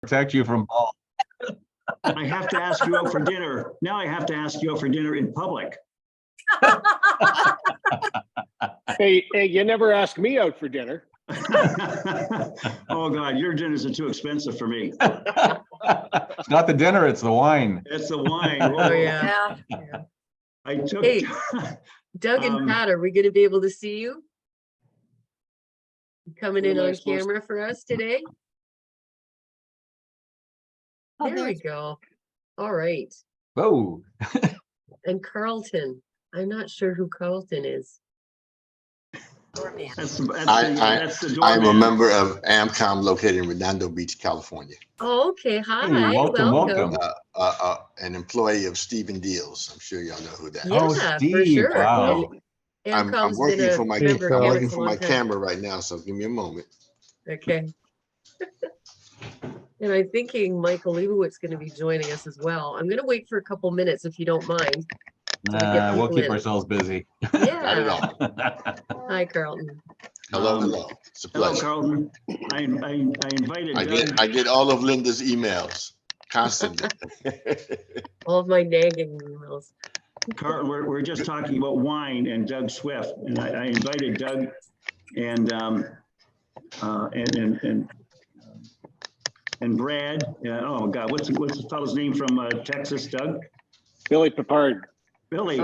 protect you from Paul. I have to ask you out for dinner. Now I have to ask you out for dinner in public. Hey, you never ask me out for dinner. Oh God, your dinners are too expensive for me. It's not the dinner, it's the wine. It's the wine. Oh, yeah. I took. Hey, Doug and Pat, are we going to be able to see you? Coming in on camera for us today? Oh, There we go. All right. Whoa. And Carlton. I'm not sure who Carlton is. That's the I'm a doorman. member of AMCOM located in Redondo Beach, California. Oh, okay. Hi. Hey, welcome. An employee of Stephen Deals. I'm sure y'all know who that is. Yeah, Oh, for Steve, sure. wow. I'm AMCOM's working been a for my member of I'm Camex working a for long my time. camera right now, so give me a moment. Okay. And I'm thinking Michael Leibowitz is going to be joining us as well. I'm going to wait for a couple minutes if you don't mind. We'll keep ourselves busy. Yeah. Not at all. Hi, Carlton. Hello, hello. It's a Hello, pleasure. Carlton. I invited Doug. I get all of Linda's emails constantly. All of my nagging emails. Carlton, we're just talking about wine and Doug Swift, and I invited Doug and Brad. Oh God, what's the fellow's name from Texas? Doug? Billy Papard. Billy.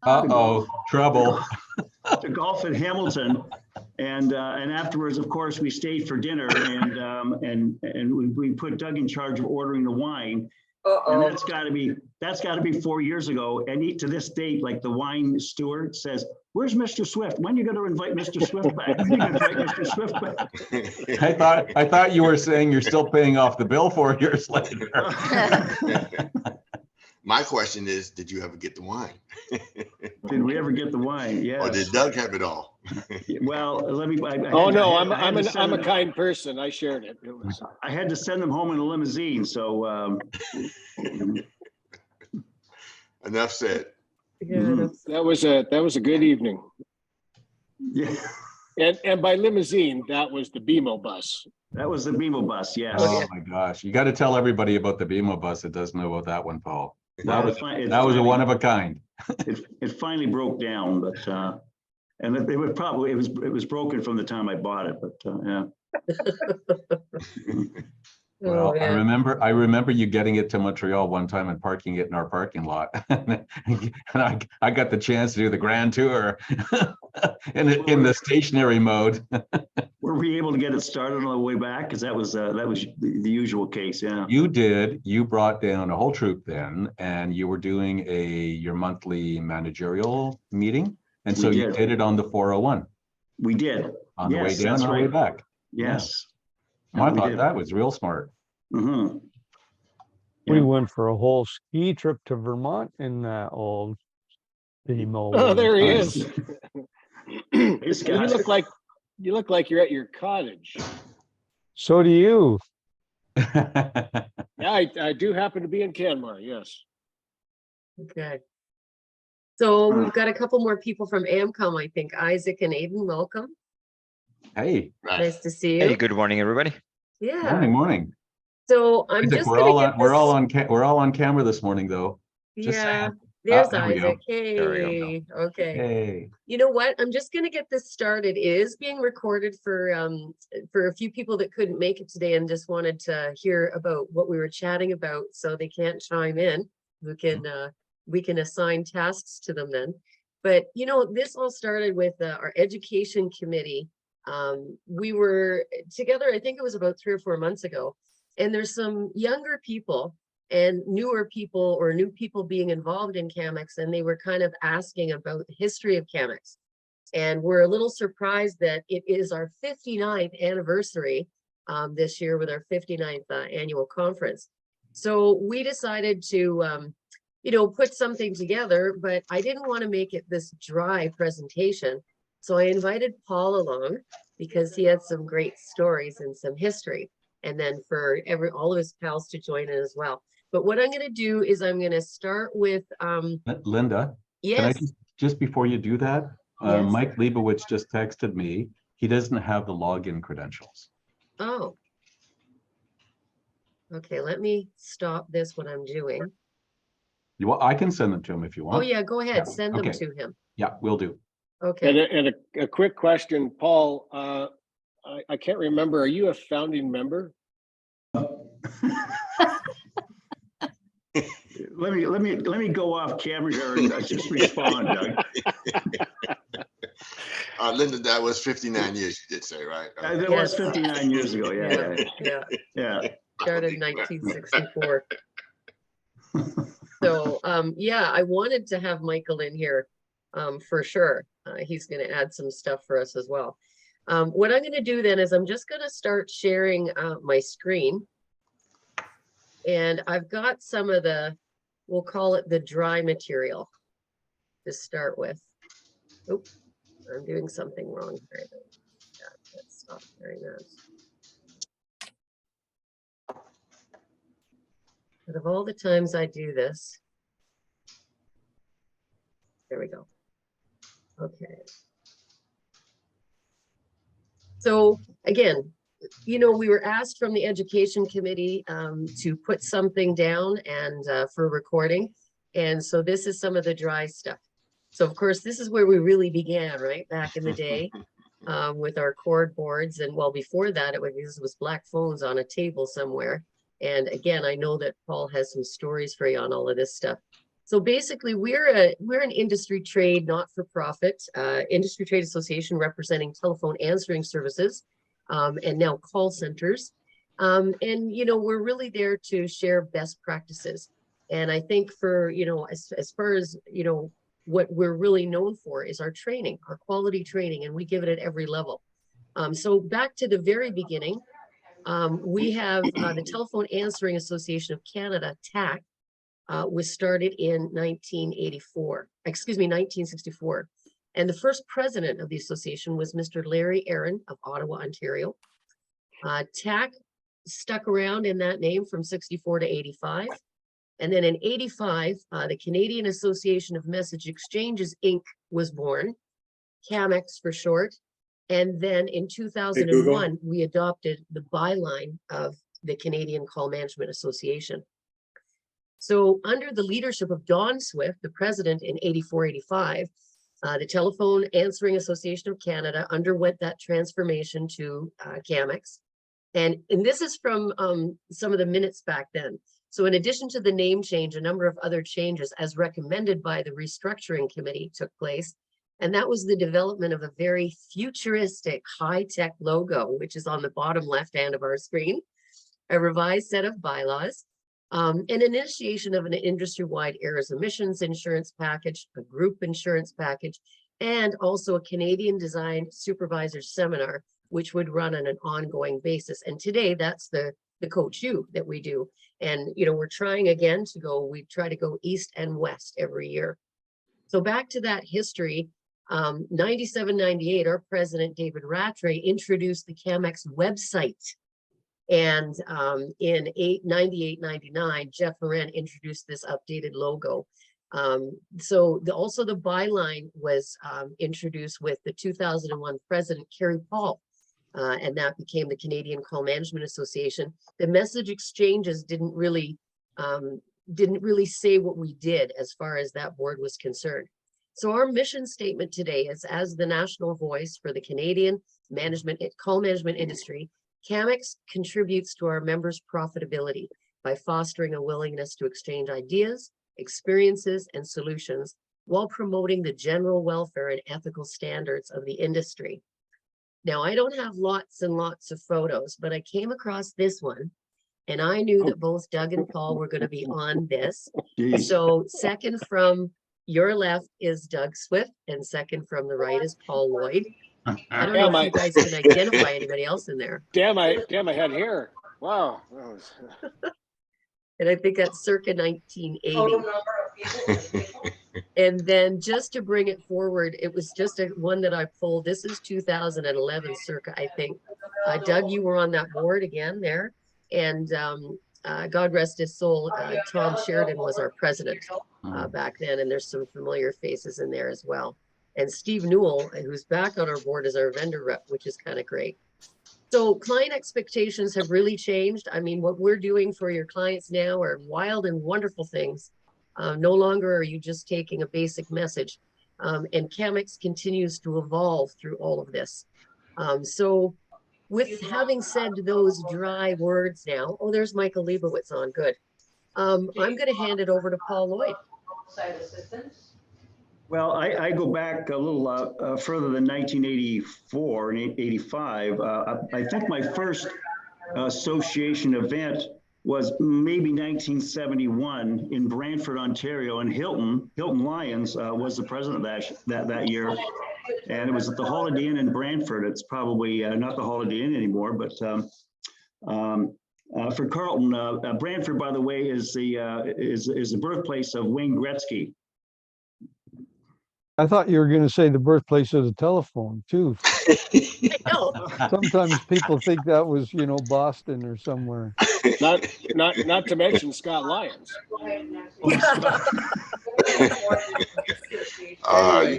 Uh-oh, trouble. To golf in Hamilton, and afterwards, of course, we stayed for dinner, and we put Doug in charge of ordering the wine. And that's got to be 4 years ago. And to this date, like the wine steward says, "Where's Mr. Swift? When are you going to invite Mr. Swift back? When are you going to invite Mr. Swift back?" I thought you were saying you're still paying off the bill 4 years later. My question is, did you ever get the wine? Did we ever get the wine? Yes. Or did Doug have it all? Well, let me. I'm a kind person. I shared it. I had to send them home in a limousine. So. Enough said. Yeah, that was a good evening. Yeah. And by limousine, that was the BMO bus. That was the BMO bus. Yes. Oh my gosh, you got to tell everybody about the BMO bus that doesn't know about that one, Paul. That was a one of a kind. It finally broke down, but and it would probably it was broken from the time I bought it, but yeah. Well, I remember you getting it to Montreal one time and parking it in our parking lot, and I got the chance to do the grand tour in the stationary mode. Were we able to get it started on the way back? Because that was the usual case. Yeah. You did. You brought down a whole troop then, and you were doing your monthly managerial meeting, and so you did it on the 401. We did on the way down and on the way back. Yes. I thought that was real smart. Mm-hmm. We went for a whole ski trip to Vermont in that old BMO. Oh, there he is. Hey, you look like you're at your cottage. So do you. Yeah, I do happen to be in Canmore, yes. Okay. So we've got a couple more people from AMCOM, I think. Isaac and Aiden, welcome. Hey. Nice to see you. Hey, good morning, everybody. Yeah. Morning. So I'm Isaac, just we're all on camera this morning, though. Just saying. There's there we Isaac. go. Hey. There we go. Okay. Hey. You know what? I'm just going to get this started. It is being recorded for a few people that couldn't make it today and just wanted to hear about what we were chatting about, so they can't chime in. We can assign tasks to them then. But you know, this all started with our education committee. We were together, I think it was about 3 or 4 months ago, and there's some younger people and newer people or new people being involved in Camex, and they were kind of asking about the history of Camex. And we're a little surprised that it is our 59th anniversary this year with our 59th annual conference. So we decided to, put something together, but I didn't want to make it this dry presentation. So I invited Paul along because he had some great stories and some history, and then for all of his pals to join in as well. But what I'm going to do is I'm going to start with Linda. Yes. Can I just before you do that, Yes. Mike Leibowitz just texted me. He doesn't have the login credentials. Oh. Okay, let me stop this, what I'm doing. You want, I can send them to him if you Oh, want. yeah, go ahead, Yeah, send them okay. to him. Yeah, will do. Okay. And a quick question, Paul, I can't remember, are you a founding member? Let me go off camera here and just respond, Doug. Linda, that was 59 years, you did say, right? That Yes. was 59 years ago. Yeah. Started in 1964. So, yeah, I wanted to have Michael in here, for sure. He's gonna add some stuff for us as well. What I'm gonna do then is I'm just gonna start sharing, my screen. And I've got some of the, we'll call it the dry material to start with. Oop, I'm doing something wrong here. Yeah, let's stop doing that. But of all the times I do this, there we go. Okay. So again, you know, we were asked from the education committee to put something down and for recording. And so this is some of the dry stuff. So of course, this is where we really began, right? Back in the day with our cord boards. And well, before that, it was black phones on a table somewhere. And again, I know that Paul has some stories for you on all of this stuff. So basically, we're an industry trade, not-for-profit, industry trade association representing telephone answering services and now call centers. And, you know, we're really there to share best practices. And I think for, you know, as far as, you know, what we're really known for is our training, our quality training, and we give it at every level. So back to the very beginning, we have the Telephone Answering Association of Canada, TAC, was started in 1964. And the first president of the association was Mr. Larry Aaron of Ottawa, Ontario. TAC stuck around in that name from 64 to 85. And then in 85, the Canadian Association of Message Exchanges, Inc. was born, CAMEX for short. And then in 2001, we adopted the byline of the Canadian Call Management Association. So under the leadership of Don Swift, the president in 84-85, the Telephone Answering Association of Canada underwent that transformation to CAMEX. And this is from some of the minutes back then. So in addition to the name change, a number of other changes as recommended by the restructuring committee took place. And that was the development of a very futuristic high-tech logo, which is on the bottom left-hand of our screen, a revised set of bylaws, an initiation of an industry-wide errors emissions insurance package, a group insurance package, and also a Canadian design supervisor seminar, which would run on an ongoing basis. And today that's the Coach U that we do. And, you know, we're trying again to go, we try to go east and west every year. So back to that history, 97, 98, our president, David Rattray, introduced the CAMEX website. And in 98, 99, Jeff Moran introduced this updated logo. So also the byline was introduced with the 2001 president, Kerry Paul, and that became the Canadian Call Management Association. The message exchanges didn't really say what we did as far as that board was concerned. So our mission statement today is, as the national voice for the Canadian call management industry, CAMEX contributes to our members' profitability by fostering a willingness to exchange ideas, experiences, and solutions while promoting the general welfare and ethical standards of the industry. Now, I don't have lots and lots of photos, but I came across this one, and I knew that both Doug and Paul were going to be on this. Geez. So second from your left is Doug Swift, and second from the right is Paul Lloyd. I don't know if you guys can identify anybody else in there. Damn, I had hair. Wow. And I think that's circa 1980. And then just to bring it forward, it was just one that I pulled. This is 2011 circa, I think. Doug, you were on that board again there. And God rest his soul, Tom Sheridan was our president back then. And there's some familiar faces in there as well. And Steve Newell, who's back on our board, is our vendor rep, which is kind of great. So client expectations have really changed. I mean, what we're doing for your clients now are wild and wonderful things. No longer are you just taking a basic message. And CAMX continues to evolve through all of this. So with having said those dry words now, oh, there's Michael Leibowitz on, good. I'm going to hand it over to Paul Lloyd. Well, I go back a little further than 1984 and 85. I think my first association event was maybe 1971 in Brantford, Ontario, and Hilton Lyons was the president that year. And it was at the Holiday Inn in Brantford. It's probably not the Holiday Inn anymore, but for Carlton, Brantford, by the way, is the birthplace of Wayne Gretzky. I thought you were going to say the birthplace of the telephone too. I know. Sometimes people think that was, you know, Boston or somewhere. Not to mention Scott Lyons. You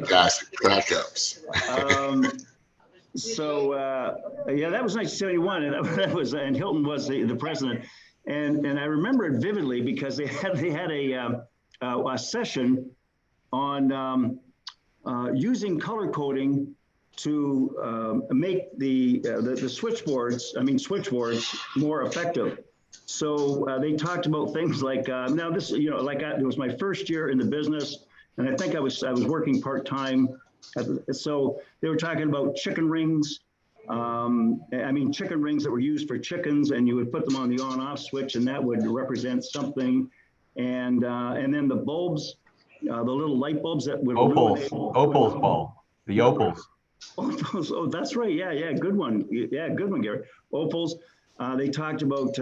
guys are crack ups. So yeah, that was 1971, and that was, and Hilton was the president, and I remember it vividly because they had a session on using color coding to make the switchboards more effective. So they talked about things like now this, you know, like it was my first year in the business, and I think I was working part-time. So they were talking about chicken rings. Chicken rings that were used for chickens, and you would put them on the on-off switch, and that would represent something. And then the bulbs, the little light bulbs that would Opals, Paul, the opals. Opals. Oh, that's right. Yeah, good one. Yeah, good one, Gary. Opals. They talked about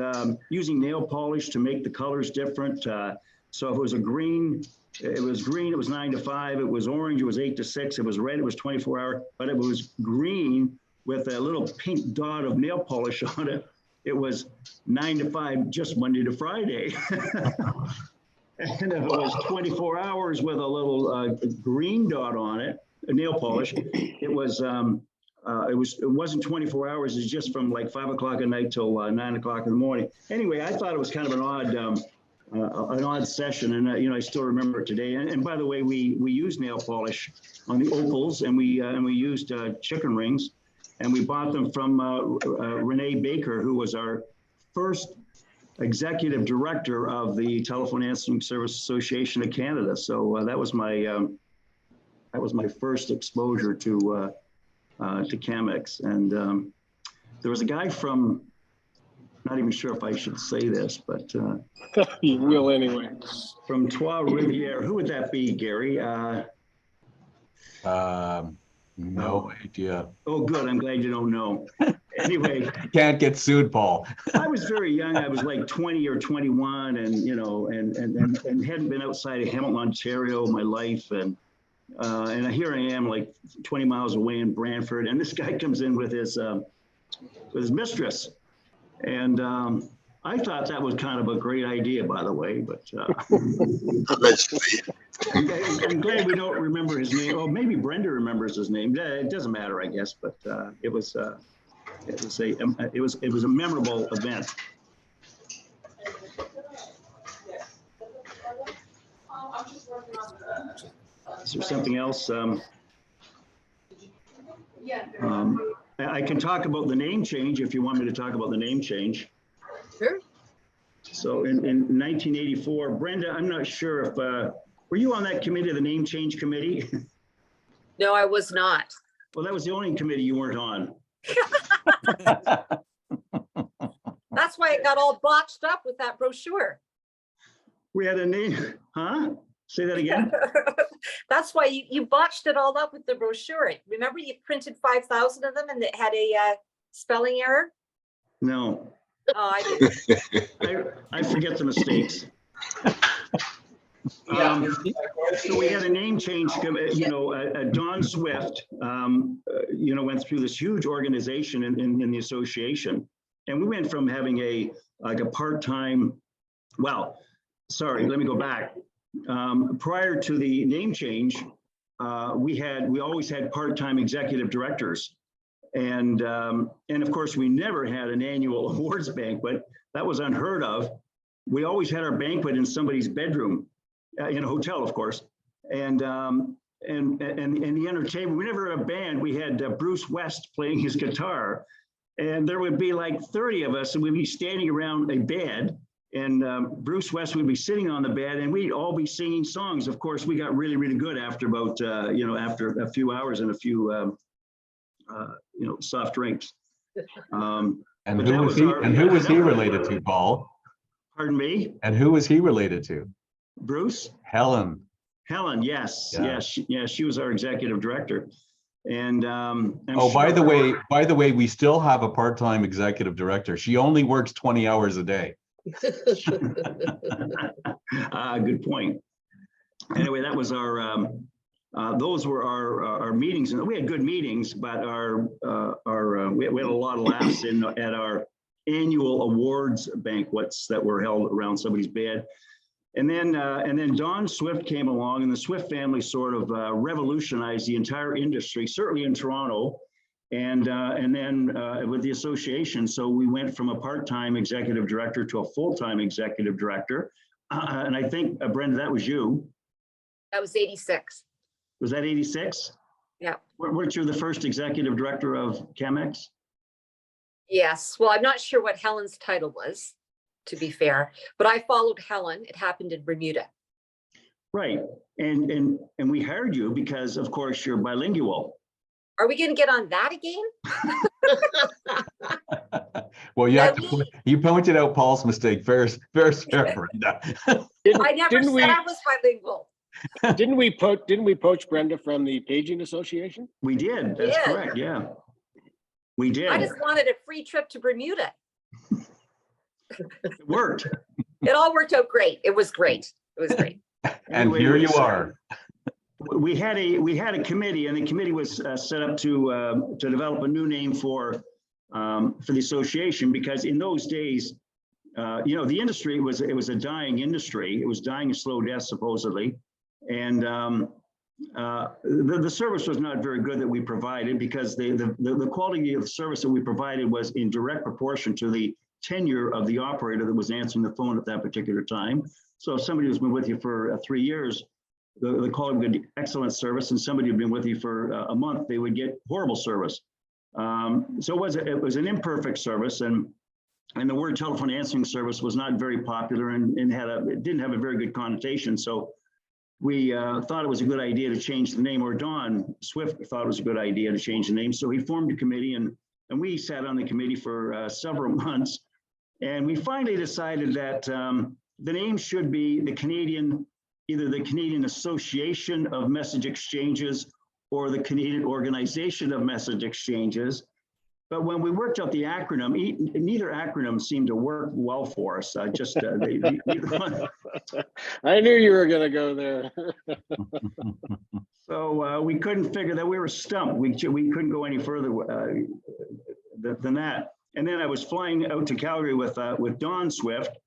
using nail polish to make the colors different. So if it was a green, it was 9 to 5. It was orange, it was 8 to 6. It was red, it was 24 hour. But it was green with a little pink dot of nail polish on it. It was 9 to 5, just Monday to Friday. And if it was 24 hours with a little green dot on it, a nail polish, it wasn't 24 hours. It's just from like 5 o'clock at night till 9 o'clock in the morning. Anyway, I thought it was kind of an odd session, and I still remember it today. And by the way, we used nail polish on the opals, and we used chicken rings, and we bought them from Renee Baker, who was our first executive director of the Telephone Answering Service Association of Canada. So that was my first exposure to CAMX. And there was a guy from, not even sure if I should say this, but you will anyway. From Trois Rivières. Who would that be, Gary? No idea. Oh, good. I'm glad you don't know. Anyway, Can't get sued, Paul. I was very young. I was like 20 or 21, and and hadn't been outside of Hamilton, Ontario my life, and here I am, like 20 miles away in Brantford, and this guy comes in with his mistress, and I thought that was kind of a great idea, by the way, but I'm glad we don't remember his name. Oh, maybe Brenda remembers his name. It doesn't matter, I guess, but it was a memorable event. Is there something else? I can talk about the name change if you want me to talk about the name change. Sure. So in 1984, Brenda, I'm not sure if, were you on that committee, the name change committee? No, I was not. Well, that was the only committee you weren't on. That's why it got all botched up with that brochure. We had a name, huh? Say that again. That's why you botched it all up with the brochure. Remember you printed 5,000 of them and it had a spelling error? No. Oh, I did. I forget the mistakes. So we had a name change, Don Swift, went through this huge organization in the association. And we went from having a part-time, well, sorry, let me go back. Prior to the name change, we always had part-time executive directors. And of course, we never had an annual awards banquet. That was unheard of. We always had our banquet in somebody's bedroom, in a hotel, of course. And the entertainment, we never had a band. We had Bruce West playing his guitar. And there would be like 30 of us, and we'd be standing around a bed. And Bruce West would be sitting on the bed, and we'd all be singing songs. Of course, we got really, really good after about, after a few hours and a few, soft drinks. And who was he related to, Paul? Pardon me? And who was he related to? Bruce? Helen. Helen, yes, Yeah. she was our executive director. And by the way, we still have a part-time executive director. She only works 20 hours a day. Good point. Anyway, that was our those were our meetings, and we had good meetings, but we had a lot of laughs at our annual awards banquets that were held around somebody's bed. And then Don Swift came along, and the Swift family sort of revolutionized the entire industry, certainly in Toronto, and then with the association. So we went from a part-time executive director to a full-time executive director. And I think, Brenda, that was you. That was 86. Was that 86? Yeah. Weren't you the first executive director of Chemex? Yes. Well, I'm not sure what Helen's title was, to be fair, but I followed Helen. It happened in Bermuda. Right. And we hired you because, of course, you're bilingual. Are we going to get on that again? Well, you pointed out Paul's mistake. Fair, Brenda. I never said I was bilingual. Didn't we poach Brenda from the paging association? We did. That's correct. Yeah, we did. I just wanted a free trip to Bermuda. It worked. It all worked out great. It was great. It was great. And anyway, here you are. We had a committee, and the committee was set up to develop a new name for the association, because in those days, the industry was a dying industry. It was dying a slow death, supposedly, and the service was not very good that we provided, because the quality of the service that we provided was in direct proportion to the tenure of the operator that was answering the phone at that particular time. So if somebody who's been with you for 3 years, the caller would get excellent service, and somebody who'd been with you for a month, they would get horrible service. So it was an imperfect service, and the word telephone answering service was not very popular, and it didn't have a very good connotation. So we thought it was a good idea to change the name, or Don Swift thought it was a good idea to change the name. So he formed a committee, and we sat on the committee for several months, and we finally decided that the name should be either the Canadian Association of Message Exchanges or the Canadian Organization of Message Exchanges. But when we worked out the acronym, neither acronym seemed to work well for us. Neither one. I knew you were going to go there. So we couldn't figure that. We were stumped. We couldn't go any further than that. And then I was flying out to Calgary with Don Swift,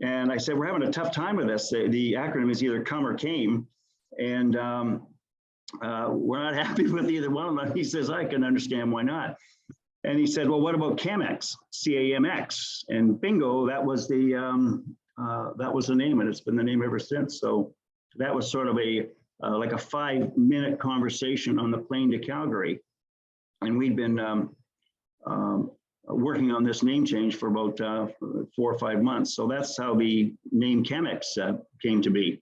and I said, we're having a tough time with this. The acronym is either come or came, and we're not happy with either one of them. He says, I can understand why not. And he said, well, what about Chemex, C-A-M-X? And bingo, that was the name, and it's been the name ever since. So that was sort of like a 5-minute conversation on the plane to Calgary. And we'd been working on this name change for about 4 or 5 months. So that's how the name Chemex came to be.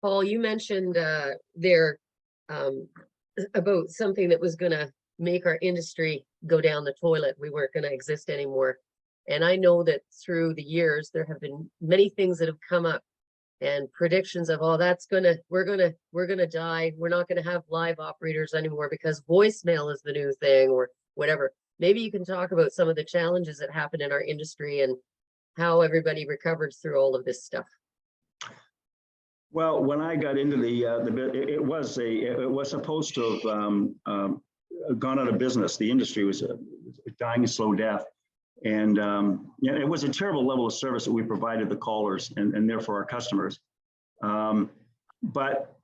Paul, you mentioned there about something that was going to make our industry go down the toilet. We weren't going to exist anymore. And I know that through the years, there have been many things that have come up, and predictions of, oh, we're gonna die. We're not gonna have live operators anymore because voicemail is the new thing, or whatever. Maybe you can talk about some of the challenges that happened in our industry and how everybody recovered through all of this stuff. Well, when I got into it was supposed to have gone out of business. The industry was dying a slow death. And it was a terrible level of service that we provided the callers and therefore our customers. But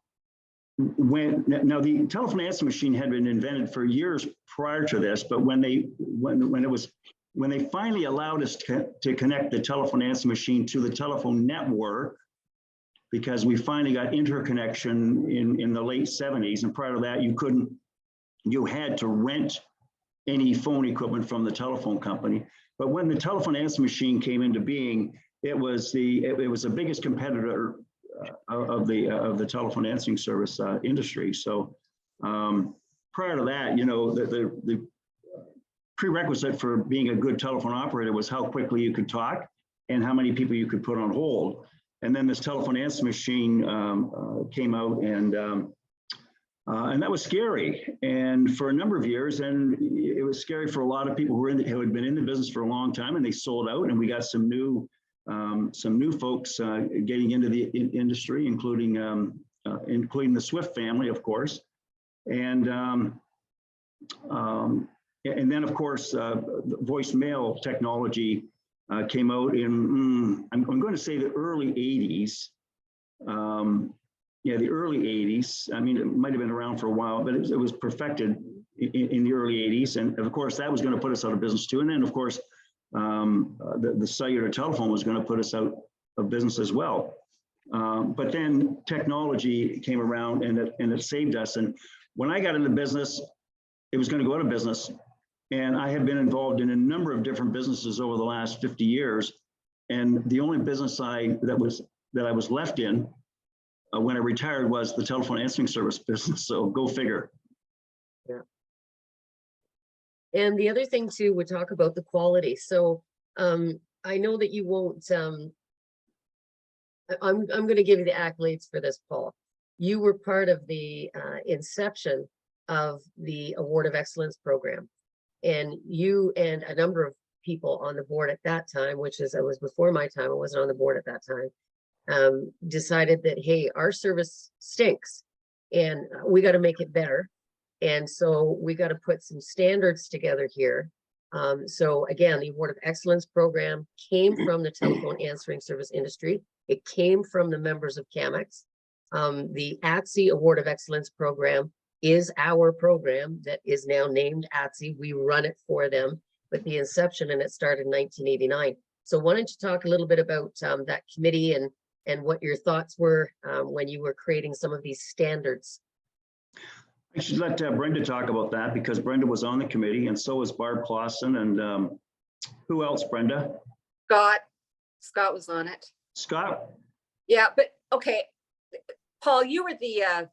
now the telephone answering machine had been invented for years prior to this, but when they finally allowed us to connect the telephone answering machine to the telephone network, because we finally got interconnection in the late 70s, and prior to that, you had to rent any phone equipment from the telephone company. But when the telephone answering machine came into being, it was the biggest competitor of the telephone answering service industry. So prior to that, the prerequisite for being a good telephone operator was how quickly you could talk and how many people you could put on hold. And then this telephone answering machine came out, and that was scary. And for a number of years, and it was scary for a lot of people who had been in the business for a long time, and they sold out, and we got some new folks getting into the industry, including the Swift family, of course. And then, of course, voicemail technology came out in, I'm going to say the early 80s. Yeah, the early 80s. I mean, it might have been around for a while, but it was perfected in the early 80s. And of course, that was going to put us out of business too. And then, of course, the cellular telephone was going to put us out of business as well. But then technology came around, and it saved us. And when I got into business, it was going to go out of business. And I have been involved in a number of different businesses over the last 50 years. And the only business that I was left in when I retired was the telephone answering service business. So go figure. Yeah. And the other thing too, we talk about the quality. So I know that you won't, I'm going to give you the accolades for this, Paul. You were part of the inception of the Award of Excellence program. And you and a number of people on the board at that time, it was before my time, I wasn't on the board at that time, decided that, hey, our service stinks and we got to make it better. And so we got to put some standards together here. So again, the Award of Excellence program came from the telephone answering service industry. It came from the members of CAMEX. The ATSI Award of Excellence program is our program that is now named ATSI. We run it for them, but the inception, and it started in 1989. So why don't you talk a little bit about that committee and what your thoughts were when you were creating some of these standards? I should let Brenda talk about that, because Brenda was on the committee, and so was Barb Clausen. And who else, Brenda? Scott was on it. Scott? Yeah, but okay, Paul, you were the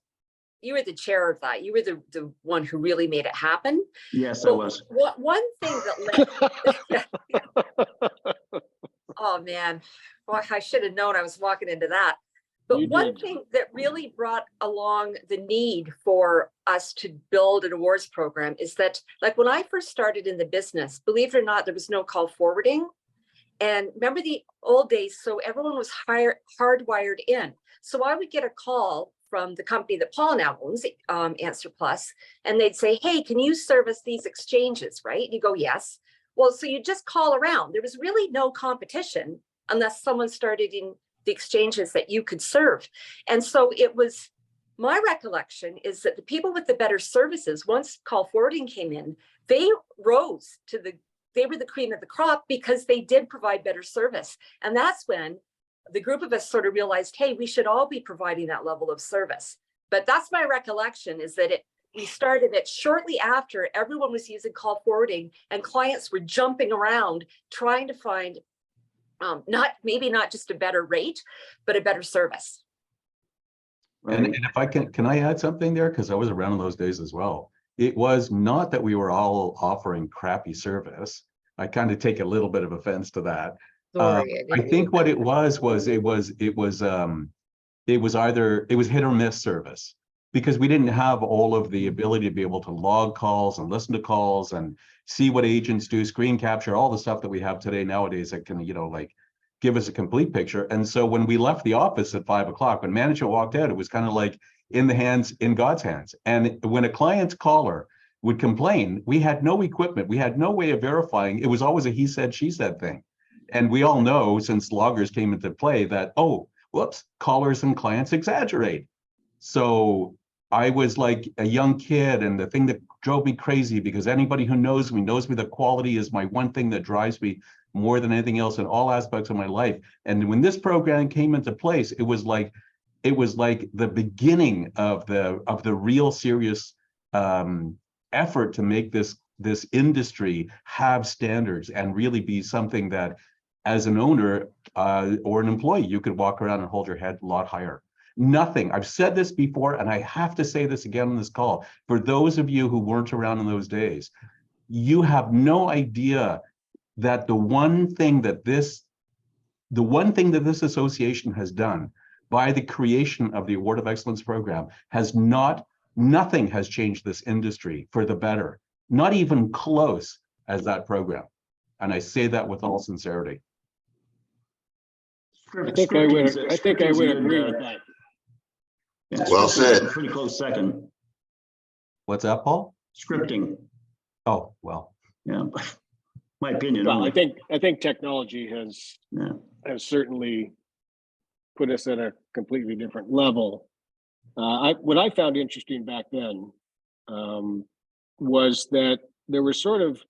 chair of that. You were the one who really made it happen. Yes, but I was. One thing that led oh man, well, I should have known I was walking into that. But one thing that really brought along the need for us to build an awards program is that, like, when I first started in the business, believe it or not, there was no call forwarding. And remember the old days, so everyone was hardwired in. So I would get a call from the company that Paul now owns, Answer Plus, and they'd say, hey, can you service these exchanges, right? And you go, yes. Well, so you just call around. There was really no competition unless someone started in the exchanges that you could serve. And so it was, my recollection is that the people with the better services, once call forwarding came in, they rose to they were the cream of the crop because they did provide better service. And that's when the group of us sort of realized, hey, we should all be providing that level of service. But that's my recollection, is that we started it shortly after everyone was using call forwarding, and clients were jumping around trying to find maybe not just a better rate, but a better service. And if I can I add something there? Because I was around in those days as well. It was not that we were all offering crappy service. I kind of take a little bit of offense to that. Sorry, I think what it was either hit or miss service, because we didn't have all of the ability to be able to log calls and listen to calls and see what agents do, screen capture, all the stuff that we have today nowadays that can, like, give us a complete picture. And so when we left the office at 5 o'clock, when management walked out, it was kind of like in God's hands. And when a client's caller would complain, we had no equipment. We had no way of verifying. It was always a he said, she said thing. And we all know, since loggers came into play, that, oh, whoops, callers and clients exaggerate. So I was like a young kid, and the thing that drove me crazy, because anybody who knows me that quality is my one thing that drives me more than anything else in all aspects of my life. And when this program came into place, it was like the beginning of the real serious effort to make this industry have standards and really be something that, as an owner or an employee, you could walk around and hold your head a lot higher. Nothing, I've said this before, and I have to say this again on this call, for those of you who weren't around in those days, you have no idea that the one thing that this association has done by the creation of the Award of Excellence program nothing has changed this industry for the better, not even close as that program. And I say that with all sincerity. I think I would agree with that. Yeah, Well scripting's said. a pretty close second. What's that, Paul? Scripting, Oh, well, yeah, my opinion. Well, only. I think technology has certainly put us at a completely different level. What I found interesting back then was that there were sort of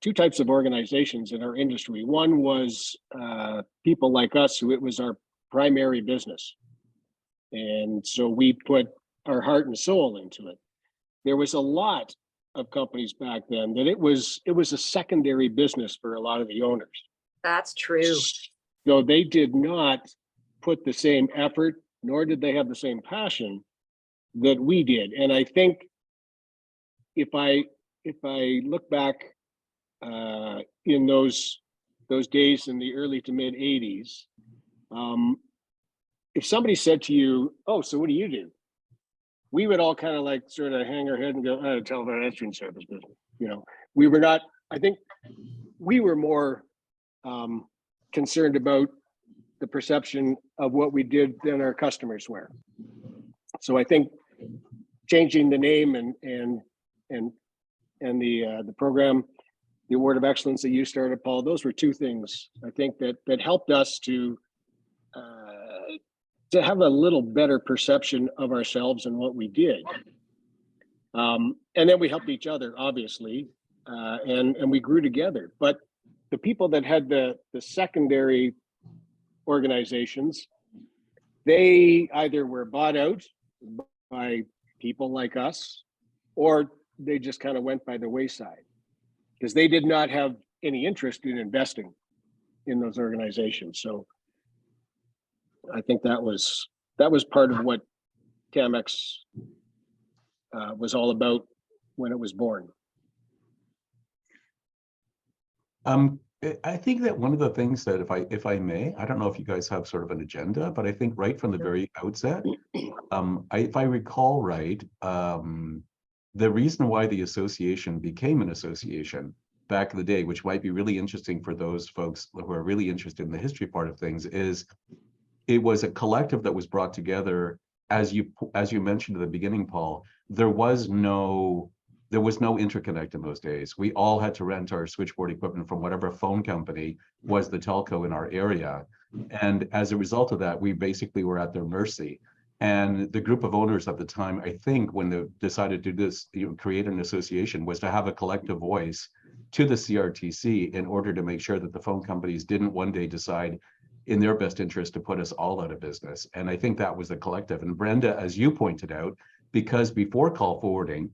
two types of organizations in our industry. One was people like us who it was our primary business. And so we put our heart and soul into it. There was a lot of companies back then that it was a secondary business for a lot of the owners. That's true. So they did not put the same effort, nor did they have the same passion that we did. And I think if I look back in those days in the early to mid 80s, if somebody said to you, "Oh, so what do you do?" we would all kind of like sort of hang our head and go, "Oh, telephone answering service business." You know, we were not. I think we were more concerned about the perception of what we did than our customers were. So I think changing the name and the program, the Award of Excellence that you started, Paul, those were two things I think that helped us to have a little better perception of ourselves and what we did. And then we helped each other, obviously, and we grew together. But the people that had the secondary organizations, they either were bought out by people like us, or they just kind of went by the wayside because they did not have any interest in investing in those organizations. So I think that was part of what CAMX was all about when it was born. I think that one of the things that, if I may, I don't know if you guys have sort of an agenda, but I think right from the very outset, if I recall right, the reason why the association became an association back in the day, which might be really interesting for those folks who are really interested in the history part of things, is it was a collective that was brought together, as you mentioned at the beginning, Paul. There was no interconnect in those days. We all had to rent our switchboard equipment from whatever phone company was the telco in our area. And as a result of that, we basically were at their mercy. And the group of owners at the time, I think, when they decided to do this, create an association, was to have a collective voice to the CRTC in order to make sure that the phone companies didn't one day decide in their best interest to put us all out of business. And I think that was the collective. And Brenda, as you pointed out, because before call forwarding,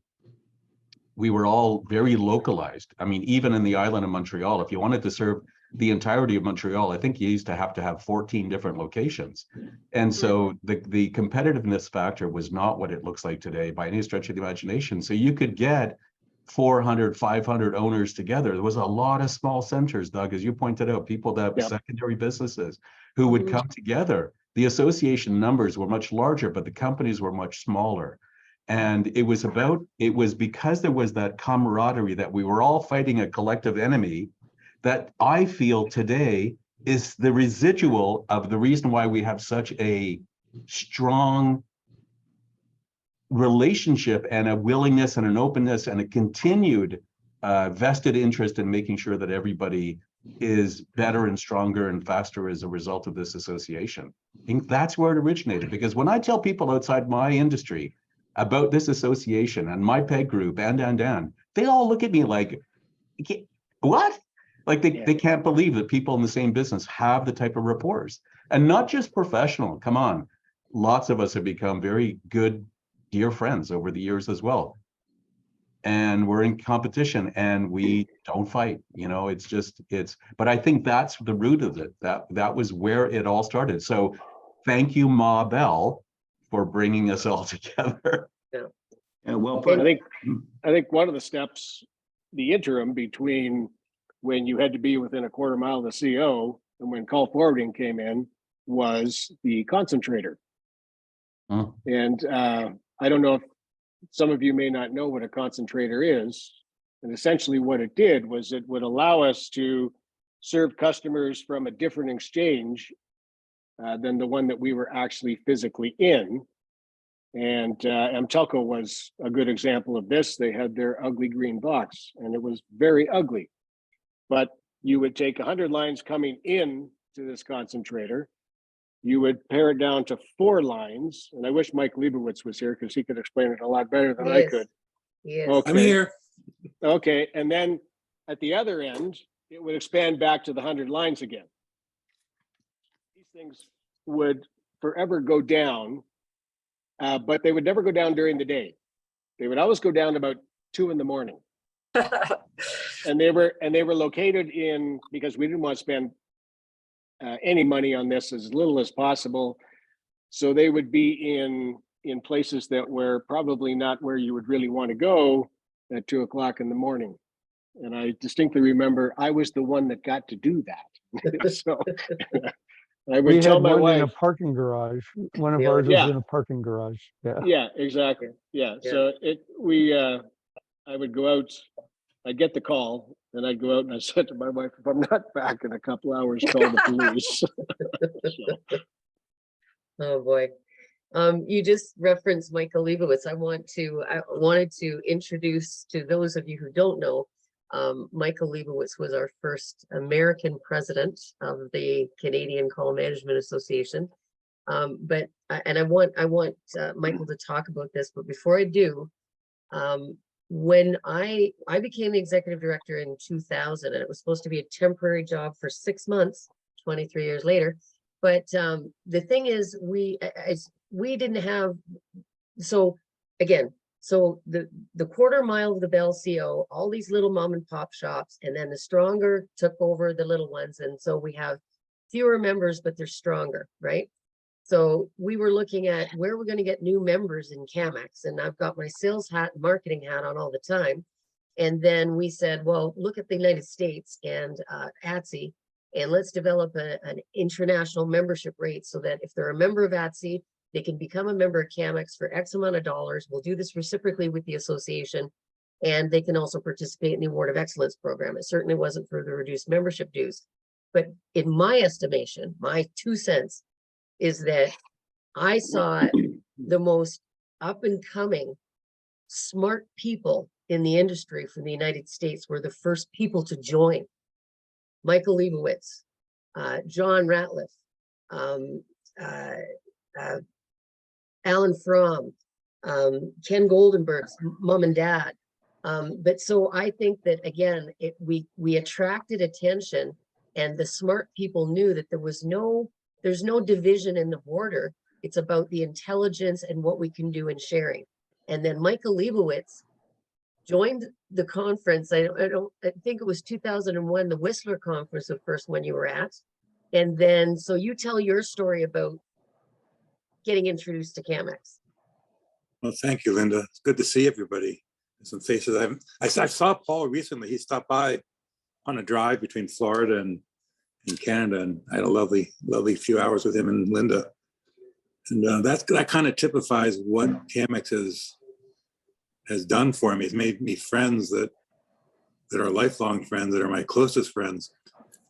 we were all very localized. I mean, even in the island of Montreal, if you wanted to serve the entirety of Montreal, I think you used to have 14 different locations. And so the competitiveness factor was not what it looks like today by any stretch of the imagination. So you could get 400, 500 owners together. There was a lot of small centers, Doug, as you pointed out, people that have secondary businesses who would come together. The association numbers were much larger, but the companies were much smaller. And it was because there was that camaraderie that we were all fighting a collective enemy that I feel today is the residual of the reason why we have such a strong relationship and a willingness and an openness and a continued vested interest in making sure that everybody is better and stronger and faster as a result of this association. I think that's where it originated, because when I tell people outside my industry about this association and my peg group and, they all look at me like, what? Like they can't believe that people in the same business have the type of rapport, and not just professional. Come on. Lots of us have become very good, dear friends over the years as well. And we're in competition and we don't fight, you know, but I think that's the root of it. That was where it all started. So thank you, Ma Bell, for bringing us all together. Yeah, well put. I think one of the steps, the interim between when you had to be within a quarter mile of the CO and when call forwarding came in, was the concentrator. And I don't know if some of you may not know what a concentrator is. And essentially what it did was it would allow us to serve customers from a different exchange than the one that we were actually physically in. And Amtelco was a good example of this. They had their ugly green box and it was very ugly. But you would take 100 lines coming in to this concentrator. You would pare it down to 4 lines. And I wish Mike Leibowitz was here because he could explain it a lot better than I could. Yes. Okay. I'm here. Okay. And then at the other end, it would expand back to the 100 lines again. These things would forever go down, but they would never go down during the day. They would always go down about 2 in the morning. And they were located in, because we didn't want to spend any money on this, as little as possible. So they would be in places that were probably not where you would really want to go at 2 o'clock in the morning. And I distinctly remember I was the one that got to do that. So I would tell my wife, in a parking garage. One of ours was in a parking garage. Yeah. Yeah, exactly. Yeah. So I would go out, I'd get the call and I'd go out and I said to my wife, if I'm not back in a couple hours, call the police. Oh, boy. You just referenced Michael Leibowitz. I wanted to introduce to those of you who don't know, Michael Leibowitz was our first American president of the Canadian Call Management Association. I want Michael to talk about this, but before I do, when I became the executive director in 2000, and it was supposed to be a temporary job for 6 months, 23 years later. But the thing is, we didn't have, so the quarter mile of the Bell CO, all these little mom and pop shops, and then the stronger took over the little ones. And so we have fewer members, but they're stronger, right? So we were looking at where we're going to get new members in CAMEX, and I've got my sales hat, marketing hat on all the time. And then we said, well, look at the United States and ATSI, and let's develop an international membership rate so that if they're a member of ATSI, they can become a member of CAMEX for X amount of dollars. We'll do this reciprocally with the association, and they can also participate in the Award of Excellence program. It certainly wasn't for the reduced membership dues. But in my estimation, my 2 cents, is that I saw the most up and coming smart people in the industry from the United States were the first people to join. Michael Leibowitz, John Ratliff, Alan Fromm, Ken Goldenberg's mom and dad. But so I think that, again, we attracted attention, and the smart people knew that there's no division in the border. It's about the intelligence and what we can do in sharing. And then Michael Leibowitz joined the conference. I think it was 2001, the Whistler conference, the first one you were at. And then, so you tell your story about getting introduced to CAMEX. Well, thank you, Linda. It's good to see everybody. Some faces I saw Paul recently. He stopped by on a drive between Florida and in Canada, and I had a lovely few hours with him and Linda. And that kind of typifies what CAMEX has done for me. It's made me friends that are lifelong friends, that are my closest friends.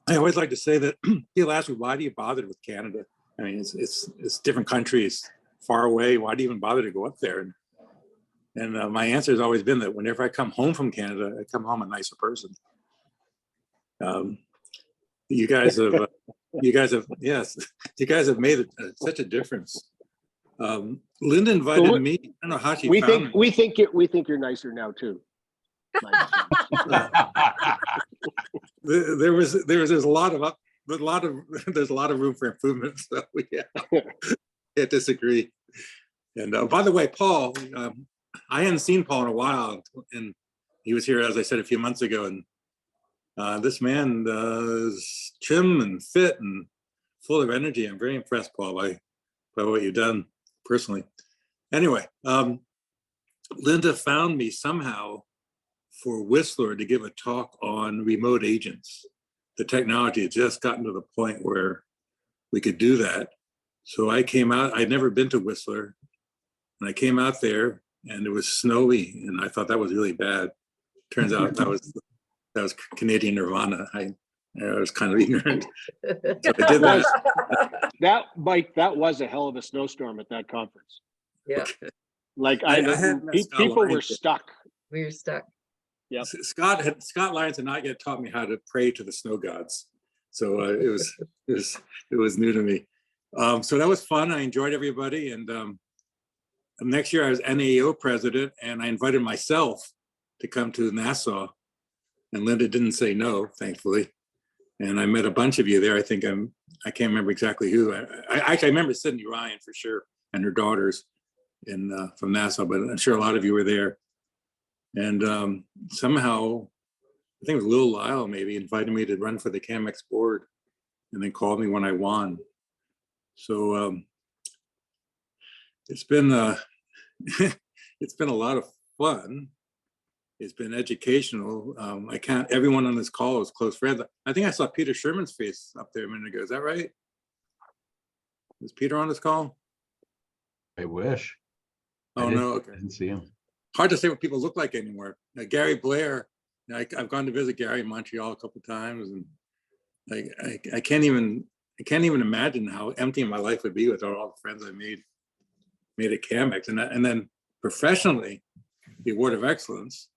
I always like to say that people ask me, why do you bother with Canada? I mean, it's different countries far away. Why do you even bother to go up there? And my answer has always been that whenever I come home from Canada, I come home a nicer person. you guys have, yes, you guys have made such a difference. Linda invited me. I don't know how she found me. We think you're nicer now too. There's a lot of there's a lot of room for improvement. So yeah, can't disagree. And by the way, Paul, I hadn't seen Paul in a while, and he was here, as I said, a few months ago. And this man is trim and fit and full of energy. I'm very impressed, Paul, by what you've done personally. Anyway, Linda found me somehow for Whistler to give a talk on remote agents. The technology had just gotten to the point where we could do that. So I came out, I'd never been to Whistler, and I came out there and it was snowy, and I thought that was really bad. Turns out that was Canadian Nirvana. I was kind of ignorant. So I did that. Mike, that was a hell of a snowstorm at that conference. Yeah, Like people were stuck. we were stuck. Yep. Scott Lyons had not yet taught me how to pray to the snow gods, so it was new to me. So that was fun. I enjoyed everybody, and next year I was NAO president, and I invited myself to come to Nassau, and Linda didn't say no, thankfully. And I met a bunch of you there. I can't remember exactly who. I remember Sydney Ryan for sure, and her daughters from Nassau, but I'm sure a lot of you were there. And somehow, I think it was Lil Lyle maybe invited me to run for the CAMX board, and then called me when I won. So it's been it's been a lot of fun. It's been educational. Everyone on this call is close friends. I think I saw Peter Sherman's face up there a minute ago. Is that right? Was Peter on this call? I wish. Oh, no, okay. I didn't see him. Hard to say what people look like anymore. Gary Blair, I've gone to visit Gary in Montreal a couple of times, and I can't even imagine how empty my life would be without all the friends I made at CAMX. And then professionally, the Award of Excellence.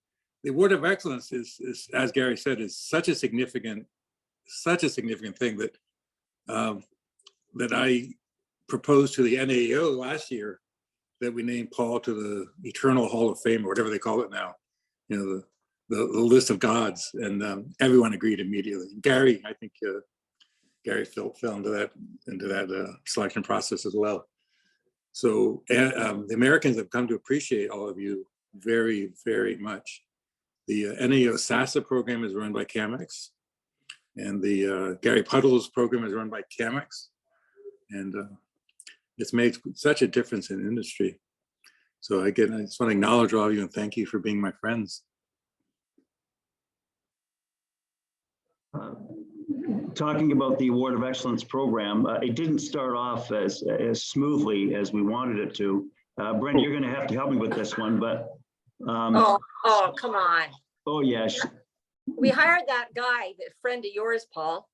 The Award of Excellence is, as Gary said, is such a significant thing that that I proposed to the NAO last year, that we named Paul to the Eternal Hall of Fame, or whatever they call it now, the list of gods, and everyone agreed immediately. Gary, I think Gary fell into that selection process as well. So the Americans have come to appreciate all of you very, very much. The NAO SASA program is run by CAMX, and the Gary Huddle's program is run by CAMX, and it's made such a difference in industry. So again, I just want to acknowledge all of you and thank you for being my friends. Talking about the Award of Excellence program, it didn't start off as smoothly as we wanted it to. Brent, you're going to have to help me with this one, but. Oh, come on. Oh, yes. We hired that guy, that friend of yours, Paul.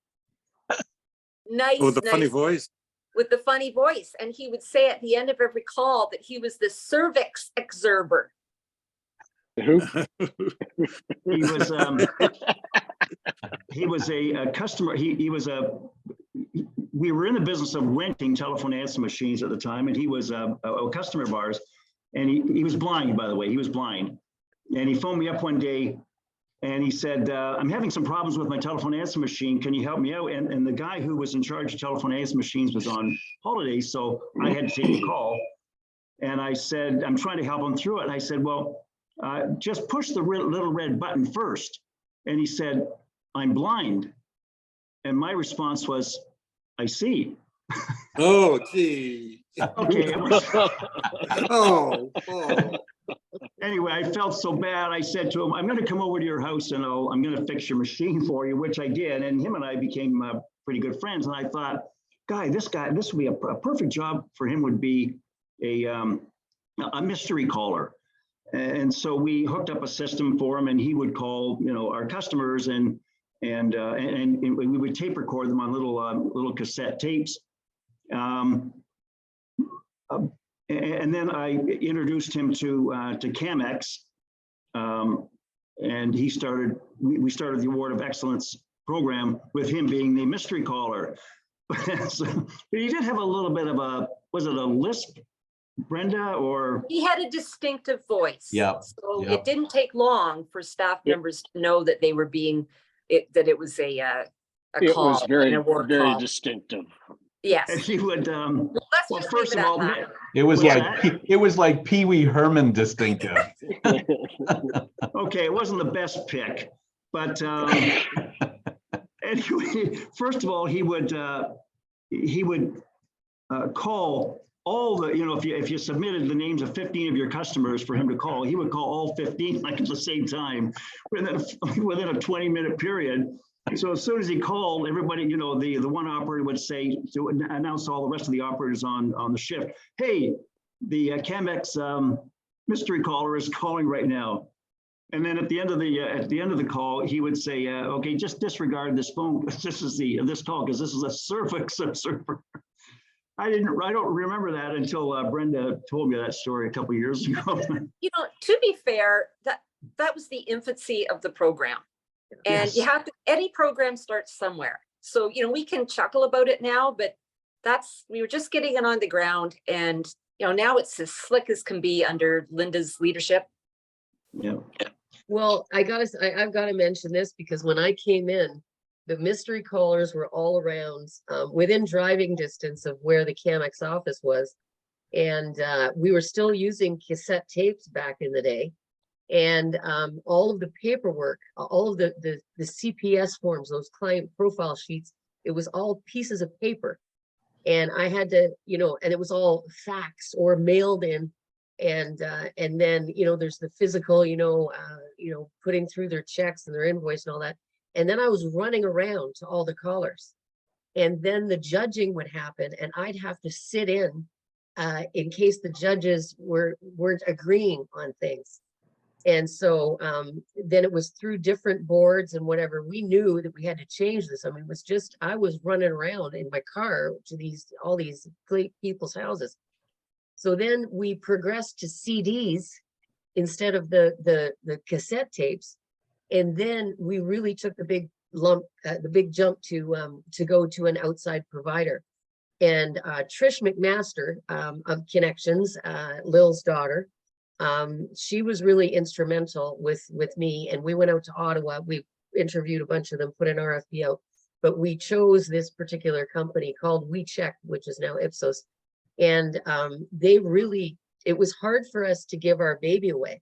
Nice. Oh, the funny voice. With the funny voice. And he would say at the end of every call that he was the cervix exurber. Who? He was a customer. We were in the business of renting telephone answer machines at the time, and he was a customer of ours. And he was blind, by the way. He was blind. And he phoned me up one day and he said, I'm having some problems with my telephone answer machine. Can you help me out? And the guy who was in charge of telephone answer machines was on holiday, so I had to take the call. And I said, I'm trying to help him through it. And I said, well, just push the little red button first. And he said, I'm blind. And my response was, I see. Oh, gee. Okay. Oh. Anyway, I felt so bad. I said to him, I'm going to come over to your house and I'm going to fix your machine for you, which I did. And him and I became pretty good friends. And I thought, this would be a perfect job for him, would be a mystery caller. And so we hooked up a system for him, and he would call, our customers, and we would tape record them on little cassette tapes. And then I introduced him to CAMX, and we started the Award of Excellence program with him being the mystery caller. So, but he did have a little bit of a, was it a lisp, Brenda, or? He had a distinctive voice. Yeah, So yeah. it didn't take long for staff members to know that they were being, that it was a It call, was very, an award very call. distinctive. Yes. And he would, Let's well, just first leave of it at all, that. It was What's like, that? it was like Pee Wee Herman distinctive. okay, it wasn't the best pick, but anyway, first of all, he would call all the, you know, if you submitted the names of 15 of your customers for him to call, he would call all 15 like at the same time within a 20-minute period. So as soon as he called, everybody, you know, the one operator would say, to announce all the rest of the operators on the shift, hey, the Chemex mystery caller is calling right now. And then at the end of the call, he would say, okay, just disregard this phone. This is this call because this is a cervix server. I don't remember that until Brenda told me that story a couple of years ago. You know, to be fair, that was the infancy of the program. And Yes. you have to, any program starts somewhere. So, you know, we can chuckle about it now, but we were just getting it on the ground. And, you know, now it's as slick as can be under Linda's leadership. Yeah. Well, I've got to mention this because when I came in, the mystery callers were all around within driving distance of where the Chemex office was. And we were still using cassette tapes back in the day. And all of the paperwork, all of the CPS forms, those client profile sheets, it was all pieces of paper. And I had to, you know, and it was all faxed or mailed in. And then, you know, there's the physical, you know, putting through their checks and their invoice and all that. And then I was running around to all the callers. And then the judging would happen and I'd have to sit in case the judges weren't agreeing on things. And so then it was through different boards and whatever, we knew that we had to change this. I mean, it was just, I was running around in my car to all these people's houses. So then we progressed to CDs instead of the cassette tapes. And then we really took the big jump to go to an outside provider. And Trish McMaster of Connections, Lil's daughter, she was really instrumental with me. And we went out to Ottawa. We interviewed a bunch of them, put an RFP out, but we chose this particular company called WeCheck, which is now Ipsos. And it was hard for us to give our baby away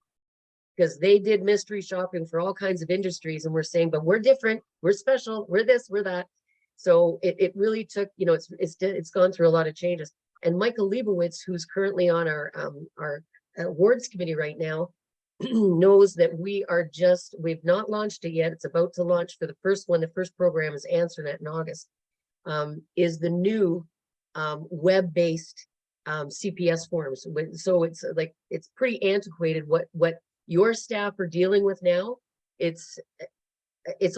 because they did mystery shopping for all kinds of industries. And we're saying, but we're different, we're special, we're this, we're that. So it really took, you know, it's gone through a lot of changes. And Michael Leibowitz, who's currently on our awards committee right now, knows that we've not launched it yet. It's about to launch for the first one. The first program is AnswerNet in August, is the new web-based CPS forms. So it's like, it's pretty antiquated what your staff are dealing with now. It's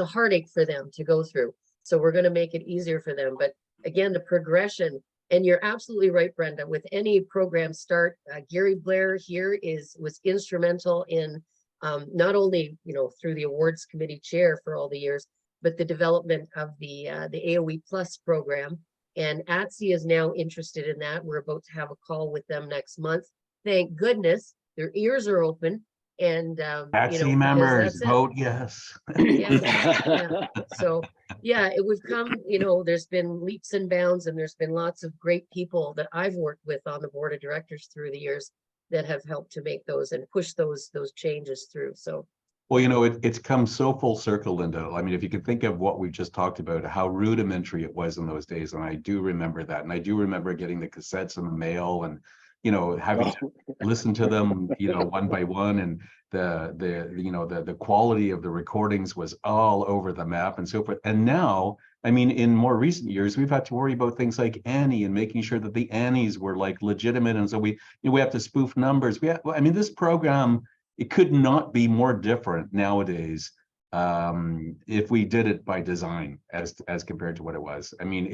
a heartache for them to go through. So we're going to make it easier for them. But again, the progression, and you're absolutely right, Brenda, with any program start, Gary Blair here was instrumental in not only, you know, through the awards committee chair for all the years, but the development of the AOE Plus program. And ATSI is now interested in that. We're about to have a call with them next month. Thank goodness their ears are open. And ATSI members vote yes. Yeah. So yeah, we've come, you know, there's been leaps and bounds, and there's been lots of great people that I've worked with on the board of directors through the years that have helped to make those and push those changes through. So well, you know, it's come so full circle, Linda. I mean, if you could think of what we just talked about, how rudimentary it was in those days, and I do remember that, and I do remember getting the cassettes in the mail, and you know, having to listen to them, you know, one by one, and the quality of the recordings was all over the map and so forth. And now, I mean, in more recent years, we've had to worry about things like Annie and making sure that the Annies were like legitimate, and so we have to spoof numbers. I mean, this program, it could not be more different nowadays if we did it by design as compared to what it was. I mean,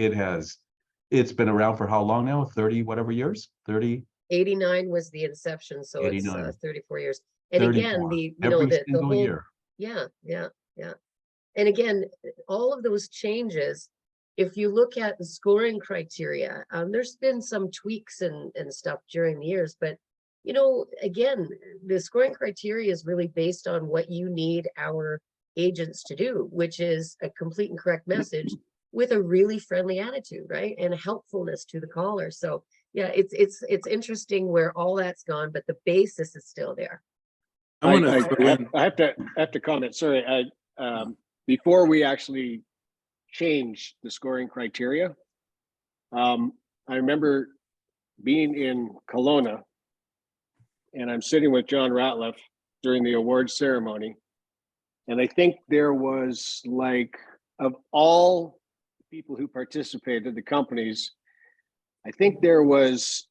it's been around for how long now? 30 whatever years? 30? 89 was the inception, so 89. It's 34 years. And 34. again, the Every whole single year. Yeah. And again, all of those changes, if you look at the scoring criteria, there's been some tweaks and stuff during the years, but you know, again, the scoring criteria is really based on what you need our agents to do, which is a complete and correct message with a really friendly attitude, right? And helpfulness to the caller. So yeah, it's interesting where all that's gone, but the basis is still there. I have to comment. Sorry, before we actually changed the scoring criteria, I remember being in Kelowna, and I'm sitting with John Ratliff during the awards ceremony, and I think there was, like, of all people who participated, the companies, I think there was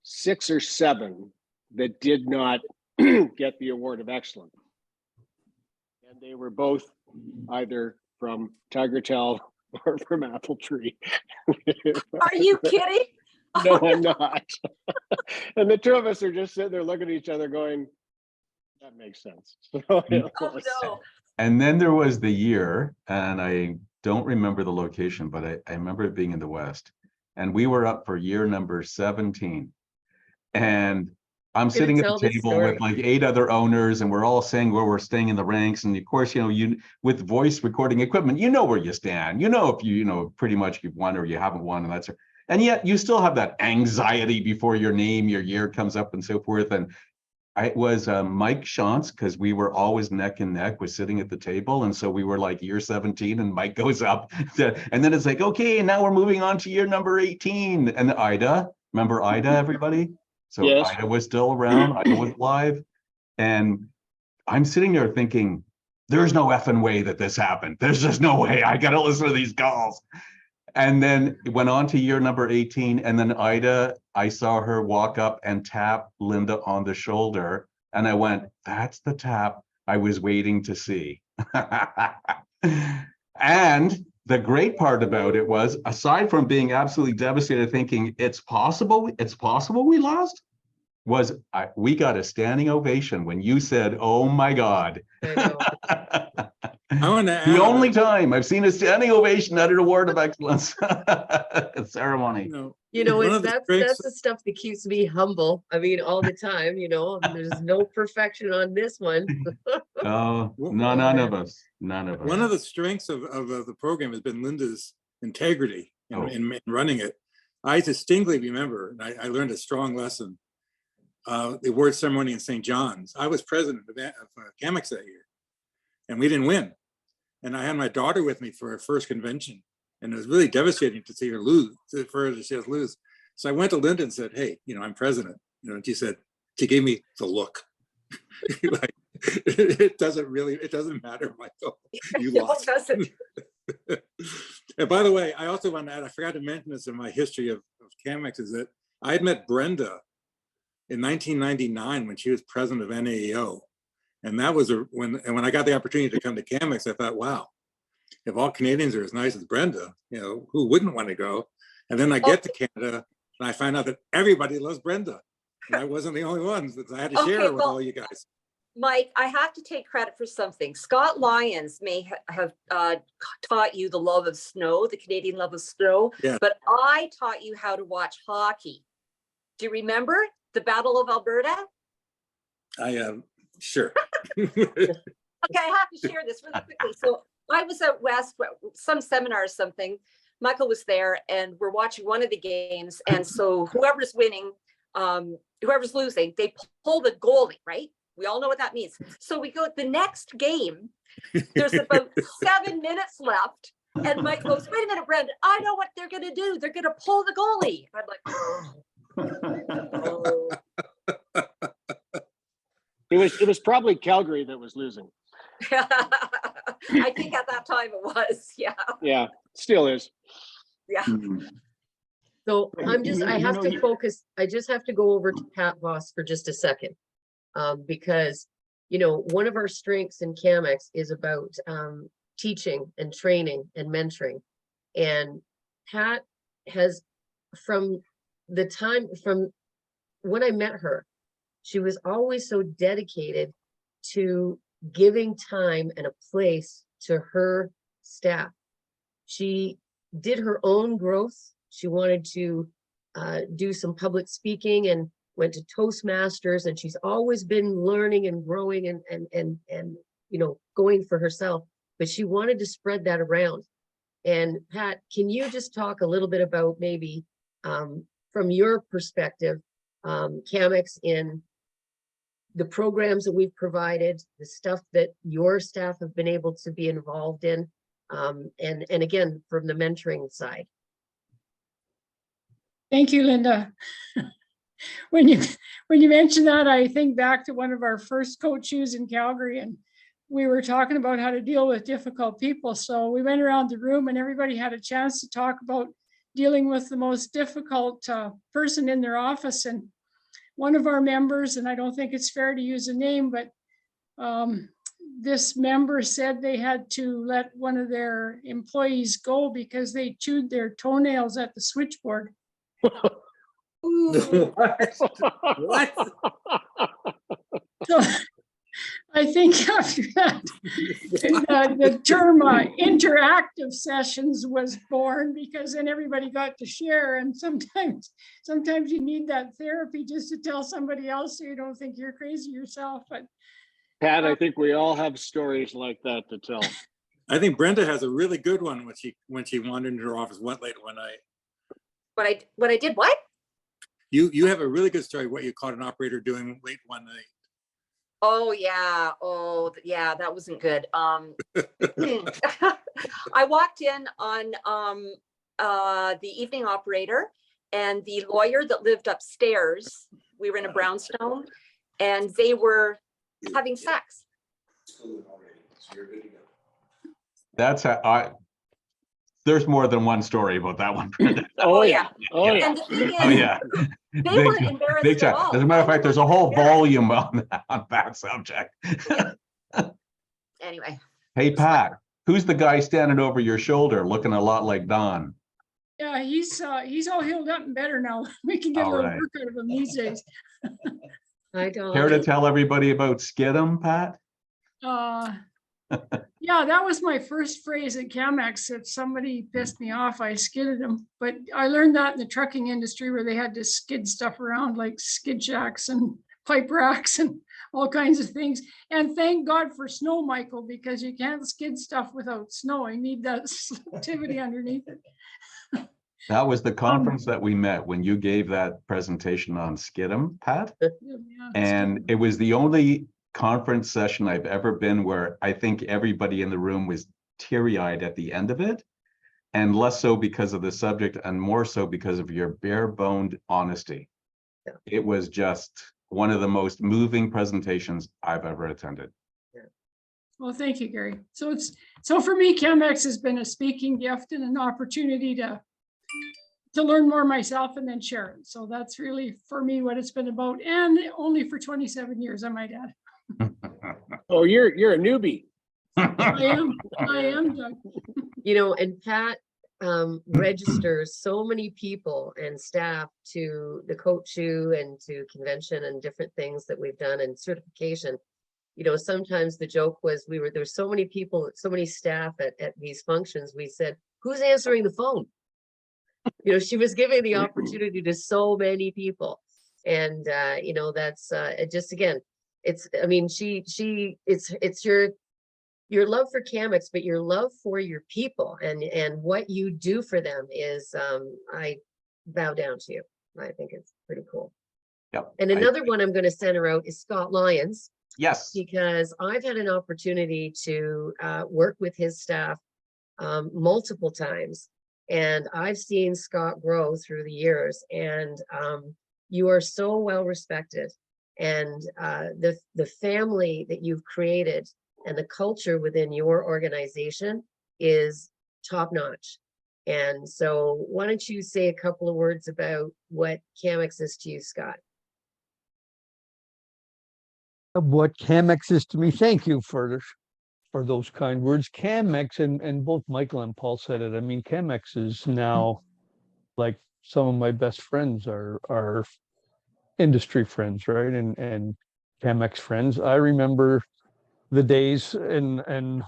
6 or 7 that did not get the award of excellence. And they were both either from Tigertail or from Apple Tree. Are you kidding? No, I'm not. And the two of us are just sitting there looking at each other going, that makes sense. So, Oh, no. And then there was the year, and I don't remember the location, but I remember it being in the West. And we were up for year number 17. And I'm sitting at the table with like 8 other owners, and we're all saying where we're staying in the ranks. And of course, you know, you with voice recording equipment, you know where you stand. You know if you know pretty much you've won or you haven't won, and that's. And yet you still have that anxiety before your name, your year comes up, and so forth. And it was Mike Shantz, because we were always neck and neck, was sitting at the table, and so we were like year 17, and Mike goes up, and then it's like, okay, now we're moving on to year number 18, and Ida, remember Ida, everybody? So yes. Ida was still around, Ida was live, and I'm sitting there thinking, there's no effing way that this happened. There's just no way. I got to listen to these calls. And then it went on to year number 18, and then Ida, I saw her walk up and tap Linda on the shoulder, and I went, that's the tap I was waiting to see. And the great part about it was, aside from being absolutely devastated, thinking it's possible we lost, was we got a standing ovation when you said, oh my God. The only time I've seen a standing ovation at an award of excellence ceremony. You know, that's the stuff that keeps me humble. I mean, all the time, you know, there's no perfection on this one. Oh, none of us. One of the strengths of the program has been Linda's integrity in running it. I distinctly remember, and I learned a strong lesson, the award ceremony in St. John's. I was president of CAMX that year, and we didn't win. And I had my daughter with me for her first convention, and it was really devastating to see her lose, for her to see us lose. So I went to Linda and said, hey, you know, I'm president. You know, and she gave me the look. Like, it doesn't matter, Michael. You lost. And by the way, I also want to add, I forgot to mention this in my history of CAMX, is that I had met Brenda in 1999 when she was president of NAEO. And that was when I got the opportunity to come to CAMX, I thought, wow, if all Canadians are as nice as Brenda, you know, who wouldn't want to go? And then I get to Canada and I find out that everybody loves Brenda. And I wasn't the only one, but I had to share it with all you guys. Mike, I have to take credit for something. Scott Lyons may have taught you the love of snow, the Canadian love of snow, but I taught you how to watch hockey. Do you remember the Battle of Alberta? I am. Sure. Okay, I have to share this really quickly. So I was out west, some seminar or something. Michael was there, and we're watching one of the games. And so whoever's winning, whoever's losing, they pull the goalie, right? We all know what that means. So we go the next game. There's about 7 minutes left, and Mike goes, "Wait a minute, Brenda. I know what they're going to do. They're going to pull the goalie." I'm like, oh. It was probably Calgary that was losing. I think at that time it was, yeah. Yeah, still is. Yeah. So I have to focus. I just have to go over to Pat Voss for just a second. Because, you know, one of our strengths in CAMX is about teaching and training and mentoring. And Pat has, from when I met her, she was always so dedicated to giving time and a place to her staff. She did her own growth. She wanted to do some public speaking and went to Toastmasters, and she's always been learning and growing and you know, going for herself, but she wanted to spread that around. And Pat, can you just talk a little bit about maybe from your perspective, CAMX in the programs that we've provided, the stuff that your staff have been able to be involved in, and again, from the mentoring side. Thank you, Linda. When you mentioned that, I think back to one of our first coach shoes in Calgary, and we were talking about how to deal with difficult people. So we went around the room and everybody had a chance to talk about dealing with the most difficult person in their office. And one of our members, and I don't think it's fair to use a name, but this member said they had to let one of their employees go because they chewed their toenails at the switchboard. What? So I think after that, the term interactive sessions was born, because then everybody got to share. And sometimes you need that therapy just to tell somebody else so you don't think you're crazy yourself. But Pat, I think we all have stories like that to tell. I think Brenda has a really good one when she wandered into her office late one night. What I did, what? You have a really good story, what you caught an operator doing late one night. Oh yeah, that wasn't good. I walked in on the evening operator and the lawyer that lived upstairs. We were in a brownstone and they were having sex. That's how there's more than one story about that one. Oh yeah. Oh yeah. And the thing is, Oh yeah. they weren't embarrassed Big at time. all. As a matter of fact, there's a whole Yeah. volume on that subject. Anyway. Hey, Pat, who's the guy standing over your shoulder looking a lot like Don? yeah, he's all healed up and better now. We can get All a little right. work out of him these days. I don't. Care to tell everybody about Skid'em, Pat? Yeah, that was my first phrase at CAMX. If somebody pissed me off, I skidded them. But I learned that in the trucking industry, where they had to skid stuff around like skid shacks and pipe racks and all kinds of things. And thank God for snow, Michael, because you can't skid stuff without snow. You need that activity underneath it. That was the conference that we met when you gave that presentation on Skid'em, Pat. Yeah, And it was the only conference session I've ever been where I think everybody in the room was teary-eyed at the end of it, and less so because of the subject and more so because of your bare-boned honesty. Yeah. It was just one of the most moving presentations I've ever attended. Well, thank you, Gary. So for me, CAMX has been a speaking gift and an opportunity to learn more myself and then share it. So that's really for me what it's been about, and only for 27 years, I might add. Oh, you're a newbie. I am, Doug. You know, and Pat registers so many people and staff to the coach shoe and to convention and different things that we've done and certification. You know, sometimes the joke was there's so many people, so many staff at these functions. We said, who's answering the phone? You know, she was giving the opportunity to so many people. And you know, that's just, again, it's, I mean, it's your love for CAMX, but your love for your people and what you do for them is, I bow down to you. I think it's pretty cool. Yep. And another one I'm going to center out is Scott Lyons. Yes. Because I've had an opportunity to work with his staff multiple times. And I've seen Scott grow through the years, and you are so well respected. And the family that you've created and the culture within your organization is top notch. And so why don't you say a couple of words about what CAMX is to you, Scott? What CAMX is to me, thank you for those kind words. CAMX, and both Michael and Paul said it. I mean, CAMX is now like some of my best friends are industry friends, right? And CAMX friends. I remember the days, and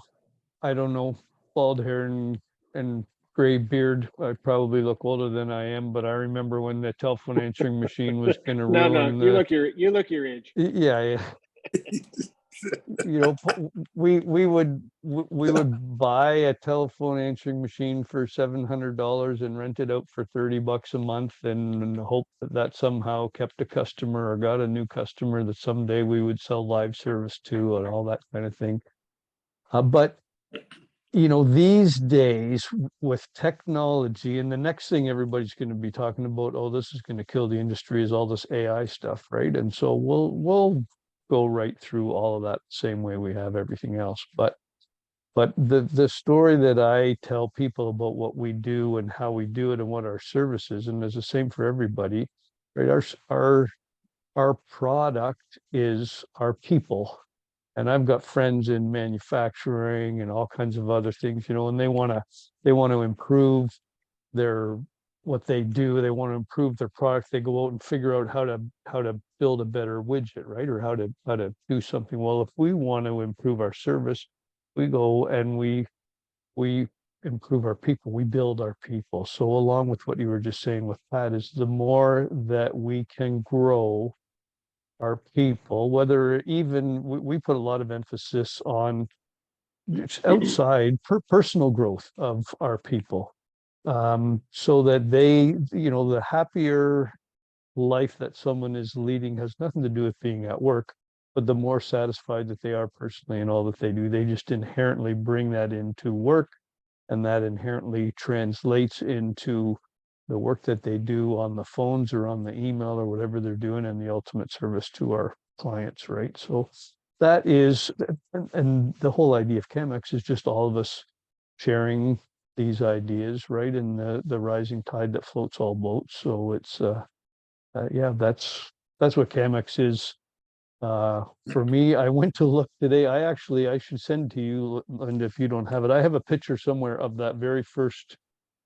I don't know, bald hair and gray beard. I probably look older than I am, but I remember when the telephone answering machine was going to No, ruin you the. look your age. Yeah, yeah. You know, we would buy a telephone answering machine for $700 and rent it out for $30 a month, and hope that that somehow kept a customer or got a new customer that someday we would sell live service to and all that kind of thing. But you know, these days with technology, and the next thing everybody's going to be talking about, oh, this is going to kill the industry, is all this AI stuff, right? And so we'll go right through all of that the same way we have everything else. But the story that I tell people about what we do and how we do it and what our service is, and it's the same for everybody, right? Our product is our people. And I've got friends in manufacturing and all kinds of other things, you know, and they want to improve their what they do. They want to improve their product. They go out and figure out how to build a better widget, right? Or how to do something. Well, if we want to improve our service, we go and we improve our people. We build our people. So along with what you were just saying with Pat, is the more that we can grow our people, whether even we put a lot of emphasis on outside personal growth of our people, so that they, you know, the happier life that someone is leading has nothing to do with being at work, but the more satisfied that they are personally in all that they do, they just inherently bring that into work, and that inherently translates into the work that they do on the phones or on the email or whatever they're doing, and the ultimate service to our clients, right? So that is, and the whole idea of Chemex is just all of us sharing these ideas, right? And the rising tide that floats all boats. So it's, yeah, that's what Chemex is. For me, I went to look today. I should send to you, Linda, if you don't have it. I have a picture somewhere of that very first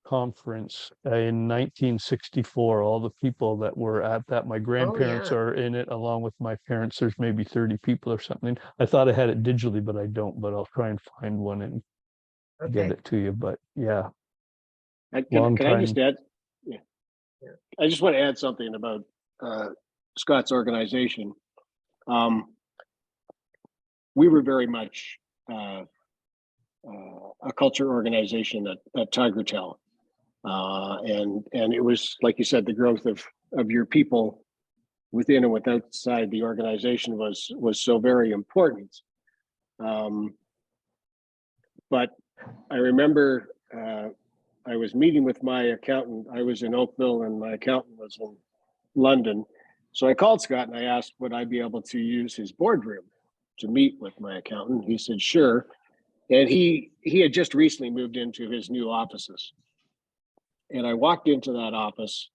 conference in 1964. All the people that were at that, my grandparents yeah. are in it along with my parents. There's maybe 30 people or something. I thought I had it digitally, but I don't, but I'll try and find one and get Okay. it to you. But yeah, Can I just add? Yeah. I just want to add something about Scott's organization. We were very much a culture organization at Tigertel. And it was, like you said, the growth of your people within and without outside the organization was so very important. But I remember I was meeting with my accountant. I was in Oakville and my accountant was in London. So I called Scott and I asked, would I be able to use his boardroom to meet with my accountant? He said, sure. And he had just recently moved into his new offices. And I walked into that office,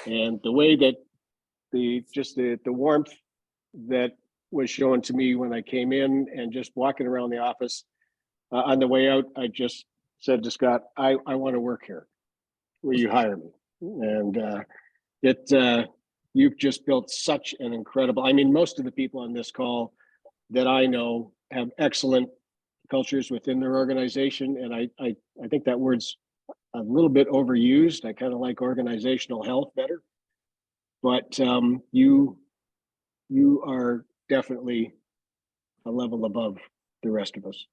and the way that the warmth that was shown to me when I came in, and just walking around the office, on the way out, I just said to Scott, I want to work here. Will you hire me? And you've just built such an incredible, I mean, most of the people on this call that I know have excellent cultures within their organization. And I think that word's a little bit overused. I kind of like organizational health better, but you are definitely a level above the rest of us.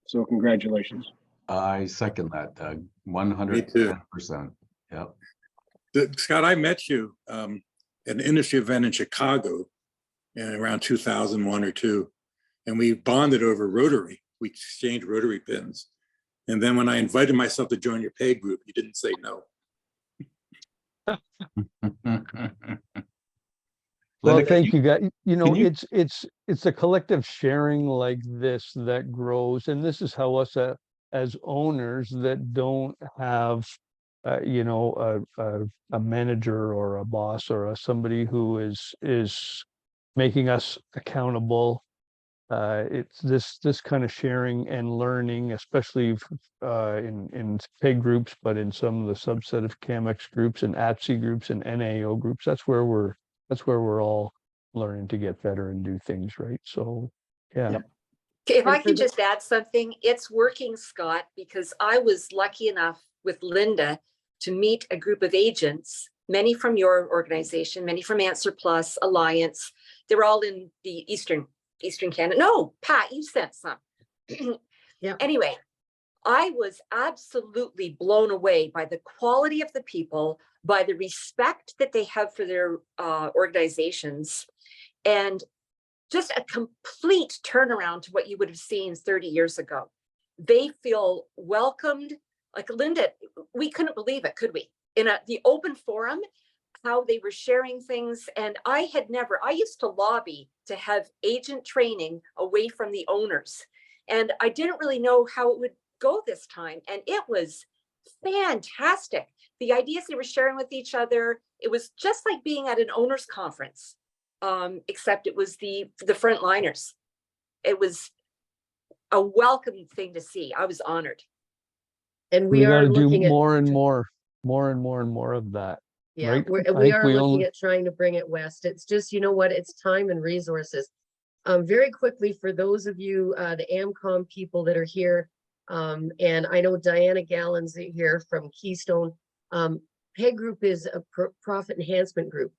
So congratulations. I second that, Doug. 110%. Yep. Scott, I met you at an industry event in Chicago in around 2001 or two, and we bonded over Rotary. We exchanged Rotary pins. And then when I invited myself to join your pay group, you didn't say no. Well, Linda, thank you guys. You know, you- it's a collective sharing like this that grows, and this is how us as owners that don't have, you know, a manager or a boss or somebody who is making us accountable. It's this kind of sharing and learning, especially in pay groups, but in some of the subset of CAMEX groups and ATSI groups and NAO groups. That's where we're all learning to get better and do things right. So yeah. Yep. If And I for can the- just add something, it's working, Scott, because I was lucky enough with Linda to meet a group of agents, many from your organization, many from Answer Plus, Alliance. They were all in the Eastern Canada. No, Pat, you sent some. Yeah. Anyway, I was absolutely blown away by the quality of the people, by the respect that they have for their organizations, and just a complete turnaround to what you would have seen 30 years ago. They feel welcomed. Like Linda, we couldn't believe it, could we? In the open forum, how they were sharing things. And I used to lobby to have agent training away from the owners. And I didn't really know how it would go this time. And it was fantastic. The ideas they were sharing with each other, it was just like being at an owners conference. Except it was the frontliners. It was a welcoming thing to see. I was honored. And We we got are to do looking at, more and more of that. yeah, right? we I think are we looking only- at trying to bring it west. It's just, you know what, it's time and resources. Very quickly, for those of you, the AMCOM people that are here, and I know Diana Gallen's here from Keystone. PEG Group is a profit enhancement group.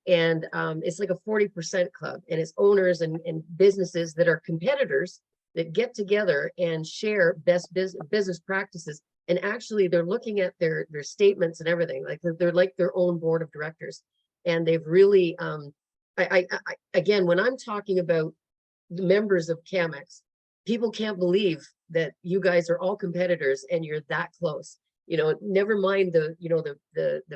And it's like a 40% club, and it's owners and businesses that are competitors that get together and share best business practices. And actually they're looking at their statements and everything, like they're like their own board of directors. And they've really, again, when I'm talking about the members of CAMEX, people can't believe that you guys are all competitors and you're that close. You know, never mind the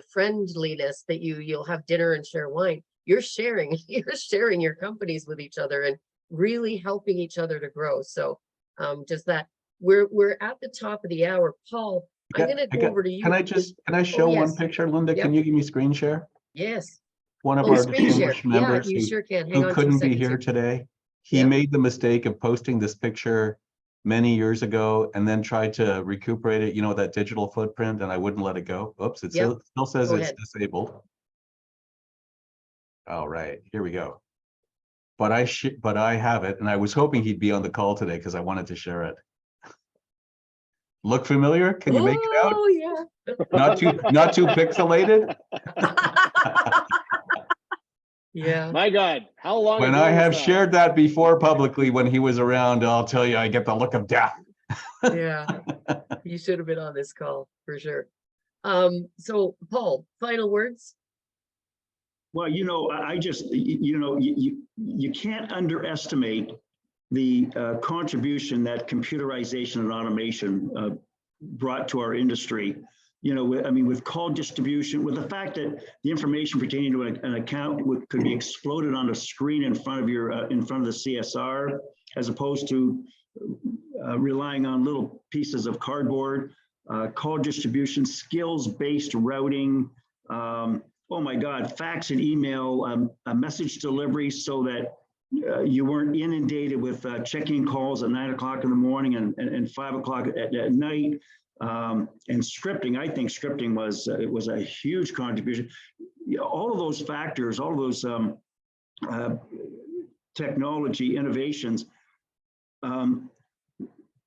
friendliness that you'll have dinner and share wine. You're sharing your companies with each other and really helping each other to grow. So just that we're at the top of the hour. Paul, I'm gonna go over to you. Can I show one yes. picture, Linda? Yep. Can you give me screen share? Yes. One of Oh, our screen share. distinguished Yeah, members you sure can. Hang who on 2 couldn't be seconds here here. today. He Yep. made the mistake of posting this picture many years ago and then tried to recuperate it, you know, that digital footprint, and I wouldn't let it go. Oops, it Yep. still says Go it's ahead. disabled. All right, here we go. But I have it, and I was hoping he'd be on the call today because I wanted to share it. Look familiar? Can you make it out? Oh yeah. Not too pixelated? Yeah. My God, how long? When ago I was have that? shared that before publicly when he was around, I'll tell you, I get the look of death. Yeah. You should have been on this call for sure. So Paul, final words. Well, you know, I just, you can't underestimate the contribution that computerization and automation brought to our industry. You know, with call distribution, with the fact that the information pertaining to an account could be exploded on a screen in front of the CSR, as opposed to relying on little pieces of cardboard, call distribution, skills-based routing, oh my God, fax and email, message delivery, so that you weren't inundated with checking calls at 9 o'clock in the morning and 5 o'clock at night. And scripting, I think scripting was a huge contribution. All of those factors, all of those technology innovations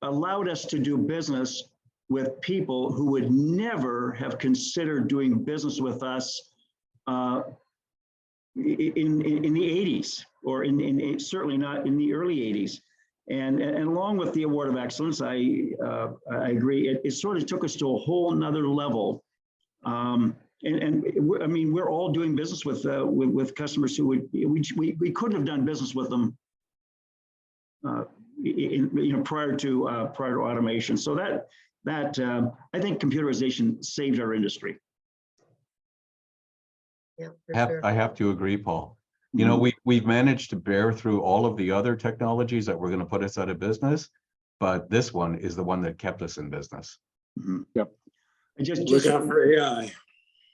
allowed us to do business with people who would never have considered doing business with us in the 80s, or certainly not in the early 80s. And along with the Award of Excellence, I agree, it sort of took us to a whole nother level. I mean, we're all doing business with customers who we couldn't have done business with them prior to automation. So that I think computerization saved our industry. Yeah, for sure. I have to agree, Paul. You know, we've managed to bear through all of the other technologies that were going to put us out of business, but this one is the one that kept us in business. Yep. Look out for AI.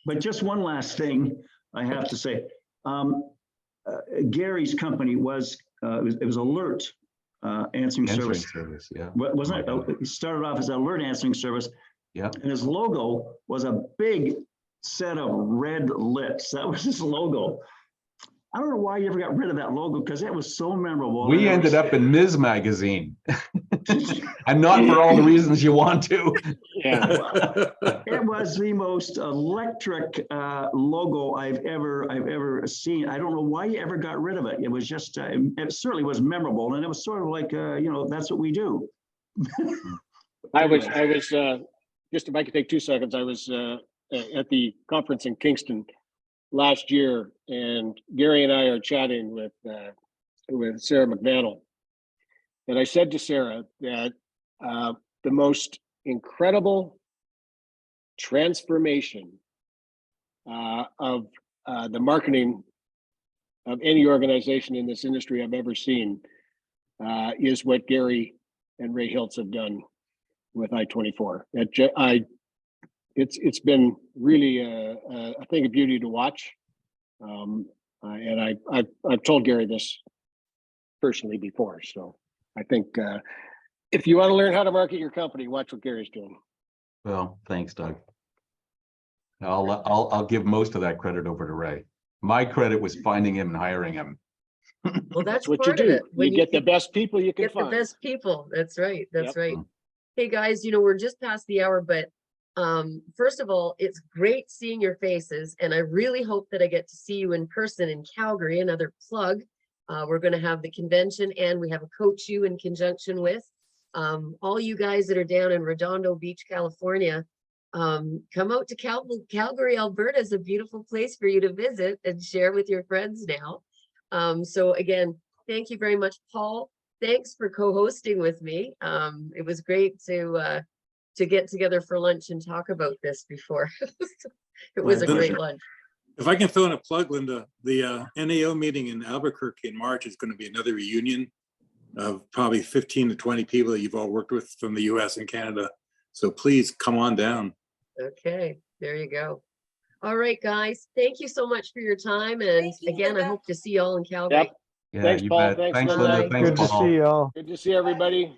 But just one last thing I have to say. Gary's company was Alert answering service. Yeah. Wasn't it? It started off as Alert answering service. Yeah. And his logo was a big set of red lips. That was his logo. I don't know why you ever got rid of that logo because it was so memorable. We ended up in Ms. Magazine. And not for all the reasons you want to. Yeah. It was the most electric logo I've ever seen. I don't know why you ever got rid of it. It was just, it certainly was memorable, and it was sort of like, you know, that's what we do. I was just, if I could take 2 seconds, I was at the conference in Kingston last year, and Gary and I are chatting with Sarah McDaniel. And I said to Sarah that the most incredible transformation of the marketing of any organization in this industry I've ever seen is what Gary and Ray Hiltz have done with I-24. It's been really a thing of beauty to watch. And I've told Gary this personally before. So I think if you want to learn how to market your company, watch what Gary's doing. Well, thanks, Doug. I'll give most of that credit over to Ray. My credit was finding him and hiring him. Well, that's What you part of do. it. When You get the best people you can get the find. best people. That's right. That's Yep. right. Hey guys, you know, we're just past the hour, but first of all, it's great seeing your faces, and I really hope that I get to see you in person in Calgary. Another plug. We're going to have the convention, and we have a coach you in conjunction with all you guys that are down in Redondo Beach, California. Come out to Calgary, Alberta is a beautiful place for you to visit and share with your friends now. So again, thank you very much, Paul. Thanks for co-hosting with me. It was great to get together for lunch and talk about this before. It was a great lunch. If I can throw in a plug, Linda, the NAO meeting in Albuquerque in March is going to be another reunion of probably 15 to 20 people that you've all worked with from the US and Canada. So please come on down. Okay, there you go. All right, guys, thank you so much for your time. And Thank you, again, I Linda. hope to see you all in Calgary. Yep. Yeah, Thanks, you Paul. bet. Thanks, Thanks, Linda. Linda. Thanks, Good to Paul. see y'all. Good to see everybody.